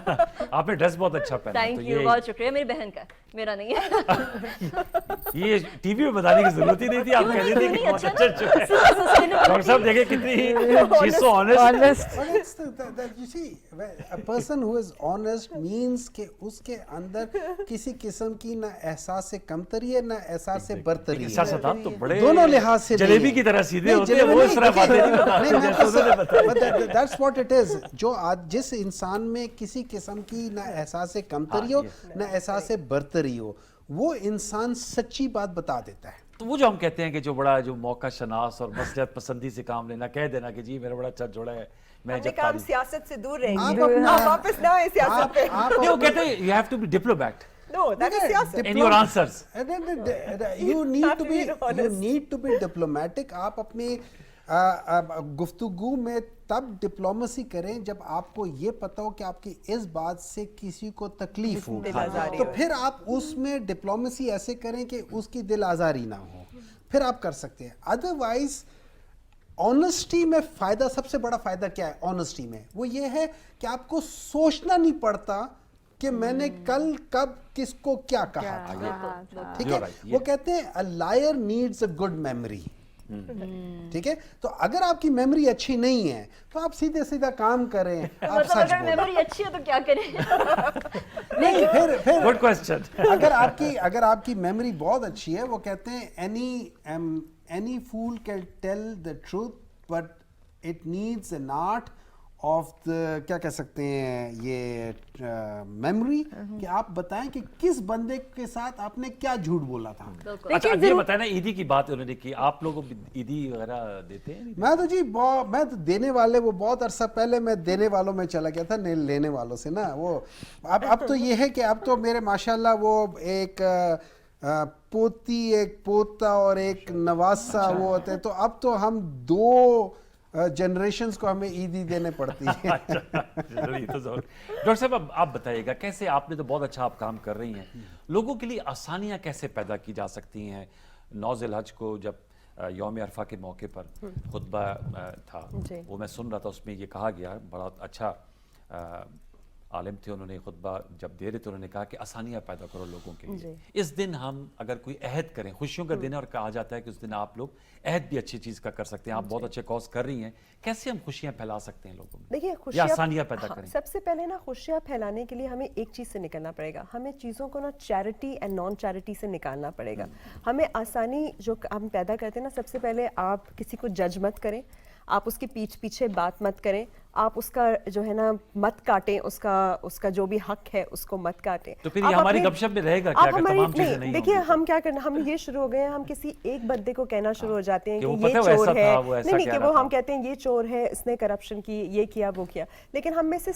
आपने ड्रेस बहुत अच्छा पहना. थैंक यू, बहुत शुक्रिया. मेरी बहन का, मेरा नहीं है. ये टीवी में बताने की जरूरत ही नहीं थी. आप कह रही थी कि बहुत अच्छा डॉक्टर साहब देखे कितनी she's so honest. But it's you see, a person who is honest means कि उसके अंदर किसी किस्म की ना एहसास से कमतरी है ना एहसास से बरतरी है. सियासतदान तो बड़े दोनों लिहाज से जलेबी की तरह सीधे होते हैं, वो इस तरह बातें नहीं बताते जैसे उन्होंने बताया. That's what it is. जो आज जिस इंसान में किसी किस्म की ना एहसास से कमतरी हो ना एहसास से बरतरी हो, वो इंसान सच्ची बात बता देता है. तो वो जो हम कहते हैं कि जो बड़ा जो मौका शनास और मसलहत पसंदी से काम लेना, कह देना कि जी मेरा बड़ा अच्छा जोड़ा है, मैं जब काम सियासत से दूर रहेंगे. आप अपना- आप वापस ना आए सियासत पे. नहीं, वो कहते हैं you have to be diplomat No, that is सियासत. in your answers. You need to be diplomatic. आप अपनी गुफ्तगू में तब डिप्लोमेसी करें जब आपको ये पता हो कि आपकी इस बात से किसी को तकलीफ हो, तो फिर आप उसमें डिप्लोमेसी ऐसे करें कि उसकी दिल आज़ारी ना हो, फिर आप कर सकते हैं. अदरवाइज ऑनेस्टी में फ़ायदा, सबसे बड़ा फ़ायदा क्या है ऑनेस्टी में? वो ये है कि आपको सोचना नहीं पड़ता कि मैंने कल कब किसको क्या कहा था. ठीक है. वो कहते हैं a liar needs a good memory. ٹھیک ہے. تو اگر آپ کی میموری اچھی نہیں ہے تو آپ سیدھے سیدھا کام کریں, آپ مطلب سچ اگر بولیں. میموری اچھی ہے تو کیا کریں؟ نہیں, پھر گڈ کوشچن. اگر آپ کی میموری بہت اچھی ہے, وہ کہتے ہیں any fool can tell the truth but it needs an art of the کیا کہہ سکتے ہیں یہ میموری, کہ آپ بتائیں کہ کس بندے کے ساتھ آپ نے کیا جھوٹ بولا تھا. اچھا یہ بتائیں نا, عیدی کی بات انہوں نے کی, آپ لوگ عیدی وغیرہ دیتے ہیں؟ میں تو جی میں تو دینے والے, وہ بہت عرصہ پہلے میں دینے والوں میں چلا گیا تھا, لینے والوں سے نا. وہ اب تو یہ ہے کہ اب تو میرے ماشاءاللہ وہ ایک پوتی, ایک پوتا اور ایک نواسا وہ ہوتے ہیں, تو اب تو ہم 2 جنریشنز کو ہمیں عیدی دینے پڑتی ہے. ڈاکٹر صاحب آپ بتائیے گا, کیسے آپ نے تو بہت اچھا آپ کام کر رہی ہیں, لوگوں کے لیے آسانیاں کیسے پیدا کی جا سکتی ہیں؟ 9 ذی الحج کو جب یوم عرفہ کے موقع پر خطبہ تھا, وہ میں سن رہا تھا, اس میں یہ کہا گیا, بڑا اچھا عالم تھے, انہوں نے خطبہ جب دے رہے تھے انہوں نے کہا کہ آسانیاں پیدا کرو لوگوں کے لیے. اس دن ہم اگر کوئی عہد کریں, خوشیوں کا دن ہے اور کہا جاتا ہے کہ اس دن آپ لوگ عہد بھی اچھی چیز کا کر سکتے ہیں, آپ بہت اچھے کاز کر رہی ہیں, کیسے ہم خوشیاں پھیلا سکتے ہیں لوگوں میں, دیکھیے یا آسانیاں پیدا کریں؟ سب سے پہلے نا خوشیاں پھیلانے کے لیے ہمیں ایک چیز سے نکلنا پڑے گا, ہمیں چیزوں کو نا چیریٹی اینڈ نان چیریٹی سے نکالنا پڑے گا. ہمیں آسانی جو ہم پیدا کرتے ہیں نا, سب سے پہلے آپ کسی کو جج مت کریں, آپ اس کے پیچھے بات مت کریں, آپ اس کا جو ہے نا مت کاٹیں, اس کا جو بھی حق ہے اس کو مت کاٹیں. تو پھر یہ ہماری گپ شپ میں رہے گا کیا اگر تمام چیزیں نہیں دیکھیے ہم کیا کرنا, ہم یہ شروع ہو گئے ہیں, ہم کسی ایک بندے کو کہنا شروع ہو جاتے ہیں کہ یہ چور ہے, نہیں کہ وہ ہم کہتے ہیں یہ چور ہے, اس نے کرپشن کی, یہ کیا وہ کیا. لیکن ہم میں سے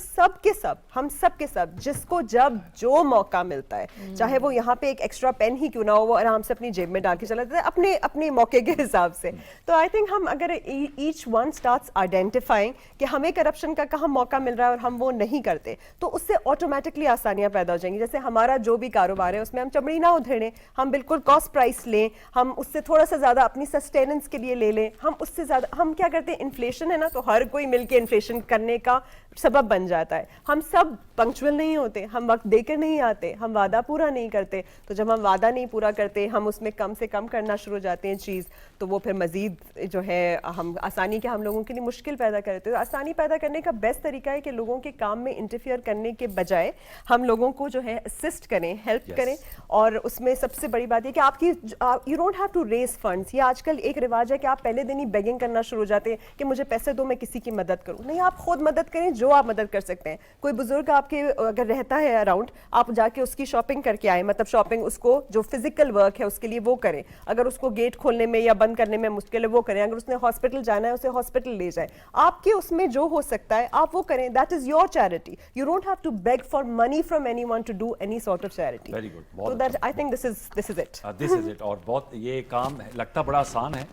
ہم سب کے سب جس کو جب جو موقع ملتا ہے, چاہے وہ یہاں پہ ایک ایکسٹرا پین ہی کیوں نہ ہو, وہ آرام سے اپنی جیب میں ڈال کے چلا جاتا ہے اپنے موقع کے حساب سے. تو آئی تھنک ہم اگر ایچ ون اسٹارٹس آئیڈینٹیفائنگ کہ ہمیں کرپشن کا کہاں موقع مل رہا ہے اور ہم وہ نہیں کرتے, تو اس سے آٹومیٹکلی آسانیاں پیدا ہو جائیں گی. جیسے ہمارا جو بھی کاروبار ہے اس میں ہم چمڑی نہ ادھیڑیں, ہم بالکل کاسٹ پرائس لیں, ہم اس سے تھوڑا سا زیادہ اپنی سسٹیننس کے لیے لے لیں, ہم اس سے زیادہ, ہم کیا کرتے ہیں, انفلیشن ہے نا, تو ہر کوئی مل کے انفلیشن کرنے کا سبب بن جاتا ہے. ہم سب پنکچوئل نہیں ہوتے, ہم وقت دے کر نہیں آتے, ہم وعدہ پورا نہیں کرتے, تو جب ہم وعدہ نہیں پورا کرتے, ہم اس میں کم سے کم کرنا شروع ہو جاتے ہیں چیز, تو وہ پھر مزید جو ہے ہم آسانی کے ہم لوگوں کے لیے مشکل پیدا کرتے ہیں. آسانی پیدا کرنے کا بیسٹ طریقہ ہے کہ لوگوں کے کام میں انٹرفیئر کرنے کے بجائے ہم لوگوں کو جو ہے اسسٹ کریں, ہیلپ کریں. اور اس میں سب سے بڑی بات یہ کہ آپ کی you don't have to raise funds. یہ آج کل ایک رواج ہے کہ آپ پہلے دن ہی بیگنگ کرنا شروع ہو جاتے ہیں کہ مجھے پیسے دو, میں کسی کی مدد کروں. نہیں, آپ خود مدد کریں جو آپ مدد کر سکتے ہیں. کوئی بزرگ آپ کے اگر رہتا ہے اراؤنڈ, آپ جا کے اس کی شاپنگ کر کے آئیں, مطلب شاپنگ اس کو جو فزیکل ورک ہے اس کے لیے وہ کریں. اگر اس کو گیٹ کھولنے میں یا بند کرنے میں مشکل ہے وہ کریں. اگر اس نے ہاسپٹل جانا ہے اسے ہاسپٹل لے جائیں. آپ کے اس میں جو ہو سکتا ہے آپ وہ کریں. That is your charity. You don't have to beg for money from anyone to do any sort of charity. Very good, So that I think this is it. This is it. اور بہت یہ کام لگتا بڑا آسان ہے,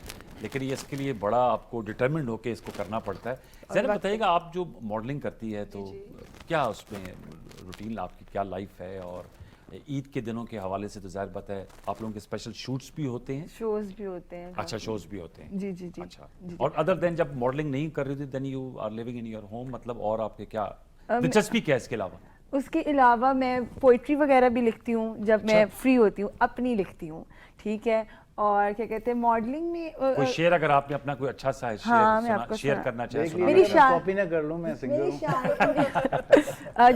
لیکن یہ اس کے لیے بڑا آپ کو ڈٹرمنڈ ہو کے اس کو کرنا پڑتا ہے. زینب بتائیے گا, آپ جو ماڈلنگ کرتی ہے تو کیا اس میں روٹین آپ کی کیا لائف ہے, اور عید کے دنوں کے حوالے سے تو ظاہر بات ہے آپ لوگوں کے اسپیشل شوٹس بھی ہوتے ہیں, شوز بھی ہوتے ہیں. اچھا شوز بھی ہوتے ہیں. جی جی جی. اچھا, اور ادر دین جب ماڈلنگ نہیں کر رہی تھی then you are living in your home, مطلب اور آپ کے کیا دلچسپی کیا اس کے علاوہ؟ اس کے علاوہ میں پوئٹری وغیرہ بھی لکھتی ہوں جب میں فری ہوتی ہوں, اپنی لکھتی ہوں, ٹھیک ہے. اور کیا کہتے ہیں ماڈلنگ میں کوئی شعر اگر آپ نے اپنا کوئی اچھا سا شیئر کرنا چاہے, میری کاپی نہ کر لوں, میں سنگر ہوں.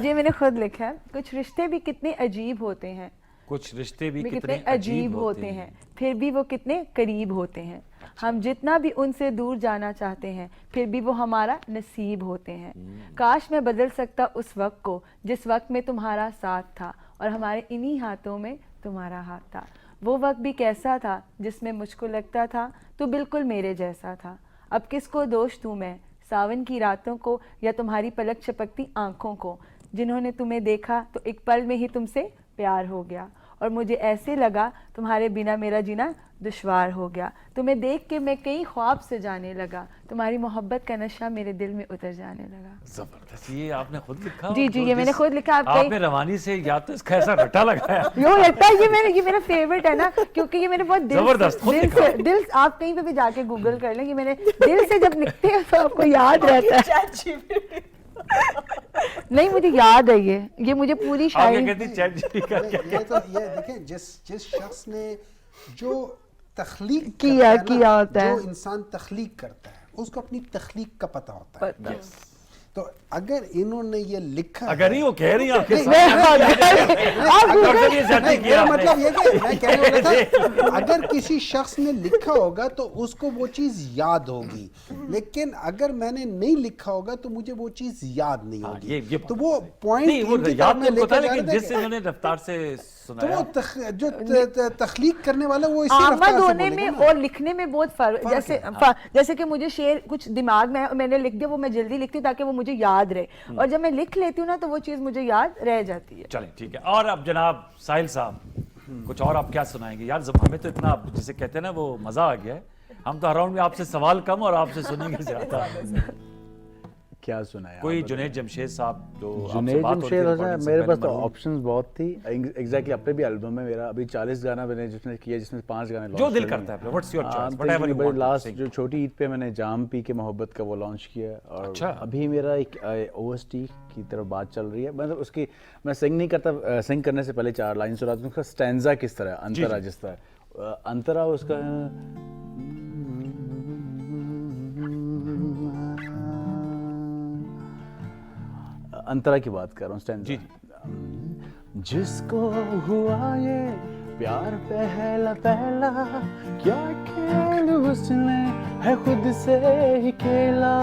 جی میں نے خود لکھا ہے, کچھ رشتے بھی کتنے عجیب ہوتے ہیں, کچھ رشتے بھی کتنے عجیب ہوتے ہیں, پھر بھی وہ کتنے قریب ہوتے ہیں. ہم جتنا بھی ان سے دور جانا چاہتے ہیں پھر بھی وہ ہمارا نصیب ہوتے ہیں. کاش میں بدل سکتا اس وقت کو جس وقت میں تمہارا ساتھ تھا, اور ہمارے انہی ہاتھوں میں تمہارا ہاتھ تھا. وہ وقت بھی کیسا تھا جس میں مجھ کو لگتا تھا تو بالکل میرے جیسا تھا. اب کس کو دوش دوں میں, ساون کی راتوں کو یا تمہاری پلک چپکتی آنکھوں کو, جنہوں نے تمہیں دیکھا تو ایک پل میں ہی تم سے پیار ہو گیا, اور مجھے ایسے لگا تمہارے بنا میرا جینا دشوار ہو گیا. تمہیں دیکھ کے میں کئی خواب سے جانے لگا, تمہاری محبت کا نشہ میرے دل میں اتر جانے لگا. زبردست, یہ آپ نے خود لکھا؟ جی جی, یہ میں نے خود لکھا. آپ نے روانی سے یا تو اس کا ایسا رٹا لگایا, یوں لگتا ہے یہ میرا فیوریٹ ہے نا, کیونکہ یہ میرے بہت دل, آپ کہیں پہ بھی جا کے گوگل کر لیں, یہ میرے دل سے جب لکھتے ہیں تو آپ کو یاد رہتا ہے. نہیں مجھے یاد ہے یہ مجھے پوری شاعری. یہ دیکھیں جس شخص نے جو तखलीक किया करता है ना, होता है। जो इंसान तखलीक करता है उसको अपनी तखलीक का पता होता है। तो अगर इन्होंने ये लिखा अगर ही वो कह रही हैं आपके नहीं, साथ डॉक्टर ये जाती नहीं, किया मेरा मतलब ये कि मैं कहने वाला आपने। था अगर किसी शख्स ने लिखा होगा तो उसको वो चीज याद होगी, लेकिन अगर मैंने नहीं लिखा होगा तो मुझे वो चीज याद नहीं हाँ, होगी। ये तो वो पॉइंट नहीं, वो याद में तो पता लेकर है, जा लेकिन रहे जिस थे इन्होंने रफ्तार से तो सुनाया वो जो तखलीक करने वाला वो इसी आमद रफ्तार से होने बोलेगा में ना। और लिखने में बहुत फर्क, फर्क जैसे है, जैसे कि मुझे शेर कुछ दिमाग में है और मैंने लिख दिया, वो मैं जल्दी लिखती हूँ ताकि वो मुझे याद रहे, और जब मैं लिख लेती हूँ ना तो वो चीज़ मुझे याद रह जाती है। चलें ठीक है। और अब जनाब साहिल साहब कुछ और आप क्या सुनाएंगे यार? हमें तो इतना जिसे कहते हैं ना वो मजा आ गया है, हम तो हर राउंड में आपसे सवाल कम और आपसे सुनेंगे ज्यादा। क्या सुनाया कोई जुनैद जमशेद साहब जो आपसे जुनैद बात होती जमशेद थी होता है, recording से मेरे पहले पास तो मरहूम। ऑप्शंस बहुत थी। एग्जैक्टली अपने भी एल्बम में मेरा अभी 40 गाना मैंने जिसमें किया, जिसमें 5 गाने जो दिल करता है, what's your choice, whatever you want. Last जो छोटी ईद पे मैंने जाम पी के मोहब्बत का वो लॉन्च किया, और अच्छा। अभी मेरा एक ओएसटी की तरफ बात चल रही है। मतलब उसकी मैं सिंग नहीं करता, सिंग करने से पहले 4 लाइन सुनाता हूँ। उसका स्टैंजा किस तरह है, अंतरा जिस तरह अंतरा उसका अंतरा की बात कर रहा हूँ, स्टैंजा। जिसको हुआ ये प्यार पहला पहला, क्या खेल उसने है खुद से ही खेला।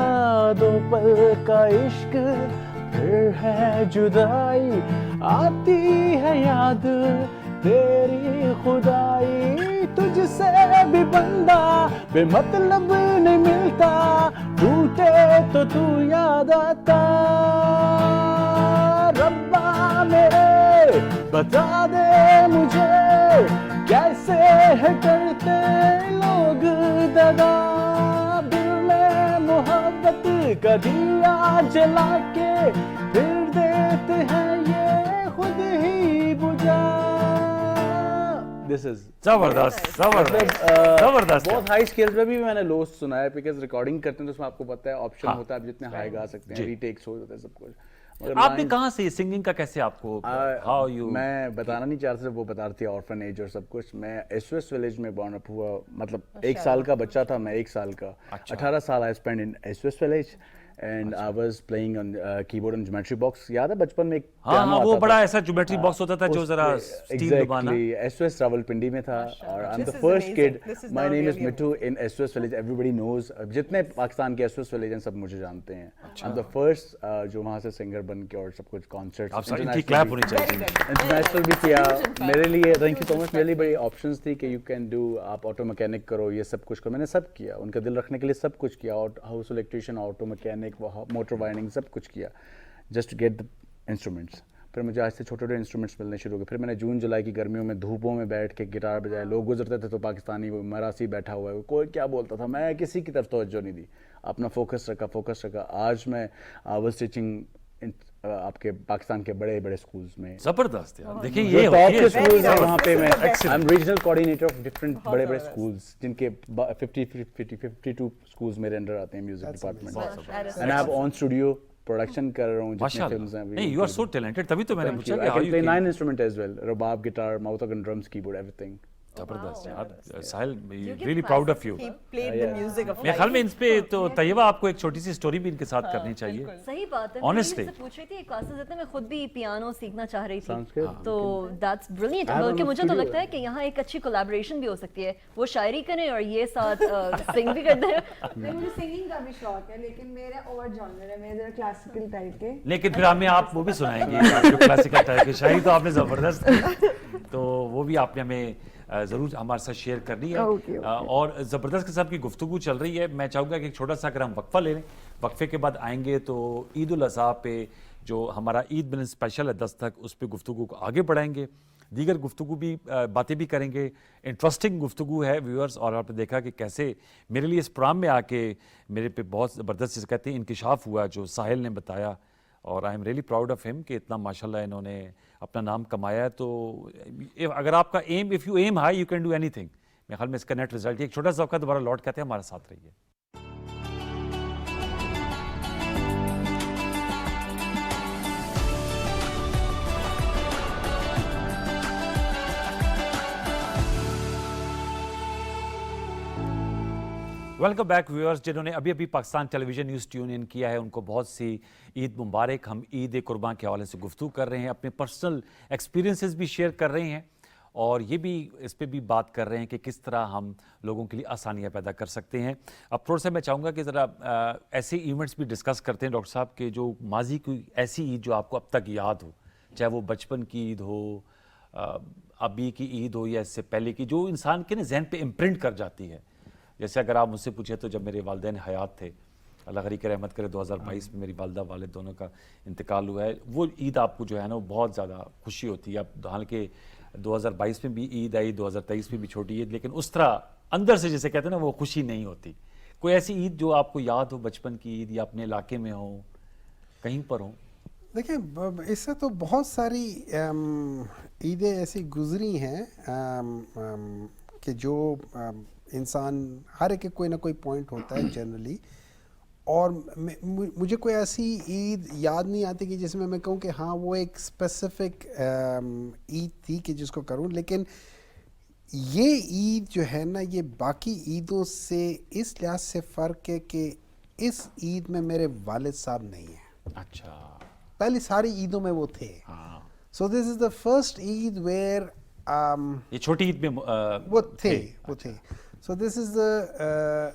2 पल का इश्क फिर है जुदाई, आती है याद तेरी खुदाई। तुझसे भी बंदा बेमतलब नहीं मिलता, टूटे तो तू याद आता। रब्बा मेरे बता दे मुझे, कैसे है करते लोग दगा। दिल में मोहब्बत का दिया जला के फिर देते हैं ये खुद ही बुझा। दिस इज जबरदस्त जबरदस्त। बहुत हाई स्केल्स पे भी मैंने लोस्ट सुना है, बिकॉज रिकॉर्डिंग करते हैं तो उसमें आपको पता है ऑप्शन हाँ। होता है, आप जितने हाई गा सकते हैं, रीटेक्स हो जाता है सब कुछ। मगर आपने lines- कहाँ से सिंगिंग का कैसे आपको हाउ यू? मैं बताना नहीं चाहता था, वो बताती है ऑर्फन एज और सब कुछ। मैं एसएस विलेज में बॉर्न अप हुआ, मतलब 1 साल का बच्चा था मैं, 1 साल का। 18 साल I spend in SS village and I was playing on keyboard and geometry box. याद है बचपन में एक हाँ piano वो आता बड़ा था। ऐसा ज्योमेट्री बॉक्स होता था जो जरा स्टील दबाना। एसएस रावलपिंडी में था, और I am the This is first amazing. Kid. This is my now name is really Mittu in SS village, everybody knows. जितने पाकिस्तान के एसएस विलेज हैं सब मुझे जानते हैं। आई एम द फर्स्ट जो वहां से सिंगर बन के और सब कुछ कॉन्सर्ट्स आप सब इनकी क्लैप होनी चाहिए। इंटरनेशनल भी किया। मेरे लिए थैंक यू सो मच, मेरे लिए बड़ी ऑप्शंस थी कि यू कैन डू, आप ऑटो मैकेनिक करो, ये सब कुछ करो। मैंने सब किया, उनका दिल रखने के लिए सब कुछ किया। और house electrician, auto mechanic, motor wiring, सब कुछ किया just to get the instruments. फिर मुझे आज से छोटे छोटे इंस्ट्रूमेंट्स मिलने शुरू हो गए। फिर मैंने जून जुलाई की गर्मियों में धूपों में बैठ के गिटार बजाया। लोग गुजरते थे तो पाकिस्तानी वो मरासी बैठा हुआ है, कोई क्या बोलता था, मैं किसी की तरफ तवज्जो नहीं दी, अपना फोकस रखा। आज मैं वाज टीचिंग आपके पाकिस्तान के बड़े बड़े स्कूल्स में। जबरदस्त यार, देखिए जो ये टॉप होती के है स्कूल्स हैं show। वहाँ पे मैं I am regional coordinator of different बड़े बड़े स्कूल्स, जिनके 52 स्कूल्स मेरे अंडर आते हैं music department. And I have on studio production कर रहा हूँ जितने फिल्म्स माशाल्लाह। हैं। नहीं, यू आर सो टैलेंटेड, तभी तो मैंने पूछा कि I how can you play came- 9 instrument as well, रबाब, guitar, mouth organ, drums, keyboard, everything. जबरदस्त यार Sahil, give really proud of you. He played the music of मेरे ख्याल में इन पे तो तैयबा आपको एक छोटी सी स्टोरी भी इनके साथ करनी चाहिए। सही बात है। Honestly. मैं पूछ रही थी क्लासेस देते, मैं खुद भी पियानो सीखना चाह रही Sounds थी, good. तो दैट्स ब्रिलियंट। I have बल्कि a मुझे तो studio. लगता है कि यहाँ एक अच्छी कोलैबोरेशन भी हो सकती है, वो शायरी करें और ये साथ सिंग भी करते हैं। नहीं, मुझे सिंगिंग का भी शौक है, लेकिन मेरा और जॉनर है, मेरे जरा क्लासिकल टाइप के। लेकिन फिर हमें आप वो भी सुनाएंगे जो क्लासिकल टाइप की शायरी तो आपने जबरदस्त की, तो वो भी आपने हमें ज़रूर हमारे साथ शेयर करनी है। Okay. और ज़बरदस्त किस्म की गुफ्तगू चल रही है। मैं चाहूँगा कि एक छोटा सा अगर हम वक्फा ले लें, वक्फे के बाद आएंगे तो ईद उल अज़हा पे जो हमारा ईद मिलन स्पेशल है 10 तक, उस पर गुफ्तगू को आगे बढ़ाएंगे, दीगर गुफ्तगू भी बातें भी करेंगे। इंटरेस्टिंग गुफ्तगू है व्यूअर्स, और आपने देखा कि कैसे मेरे लिए इस प्रोग्राम में आके मेरे पे बहुत ज़बरदस्त चीज़ कहते हैं इंकिशाफ हुआ जो साहिल ने बताया, और I am really proud of him कि इतना माशाल्लाह इन्होंने अपना नाम कमाया है। तो अगर आपका aim, if you aim high you can do anything. मेरे ख्याल में इसका नेट रिजल्ट एक छोटा सा आपका दोबारा लौट कहते हैं, हमारे साथ रहिए। Welcome back viewers. जिन्होंने अभी अभी Pakistan television news tune in किया है उनको बहुत सी ईद मुबारक। हम ईद कुर्बान के हवाले से गुफ्तगू कर रहे हैं, अपने पर्सनल एक्सपीरियंसेस भी शेयर कर रहे हैं और ये भी इस पे भी बात कर रहे हैं कि किस तरह हम लोगों के लिए आसानियाँ पैदा कर सकते हैं। अब थोड़ा सा मैं चाहूँगा कि ज़रा ऐसे इवेंट्स भी डिस्कस करते हैं डॉक्टर साहब के जो माजी की ऐसी ईद जो आपको अब तक याद हो, चाहे वो बचपन की ईद हो, अभी की ईद हो या इससे पहले की, जो इंसान के ना जहन पे इम्प्रिंट कर जाती है। जैसे अगर आप मुझसे पूछे तो जब मेरे वालिदैन हयात थे, अल्लाह गरी के रहमत करे, 2022 में मेरी वालदा वालिद दोनों का इंतकाल हुआ है, वो ईद आपको जो है ना वो बहुत ज़्यादा खुशी होती है। अब हालांकि 2022 में भी ईद आई, 2023 में भी छोटी ईद, लेकिन उस तरह अंदर से जैसे कहते हैं ना वो खुशी नहीं होती। कोई ऐसी ईद जो आपको याद हो, बचपन की ईद या अपने इलाके में हो, कहीं पर हो? देखिए, इससे तो बहुत सारी ईदें ऐसी गुजरी हैं कि जो इंसान हर एक कोई ना कोई पॉइंट होता है जनरली, और मुझे कोई ऐसी ईद याद नहीं आती कि जिसमें मैं कहूँ कि हाँ वो एक स्पेसिफिक ईद थी कि जिसको करूँ। लेकिन ये ईद जो है ना ये बाकी ईदों से इस लिहाज से फ़र्क है कि इस ईद में मेरे वालिद साहब नहीं हैं। अच्छा, पहली सारी ईदों में वो थे। So this is the first Eid where ये छोटी ईद में वो थे। सो दिस इज़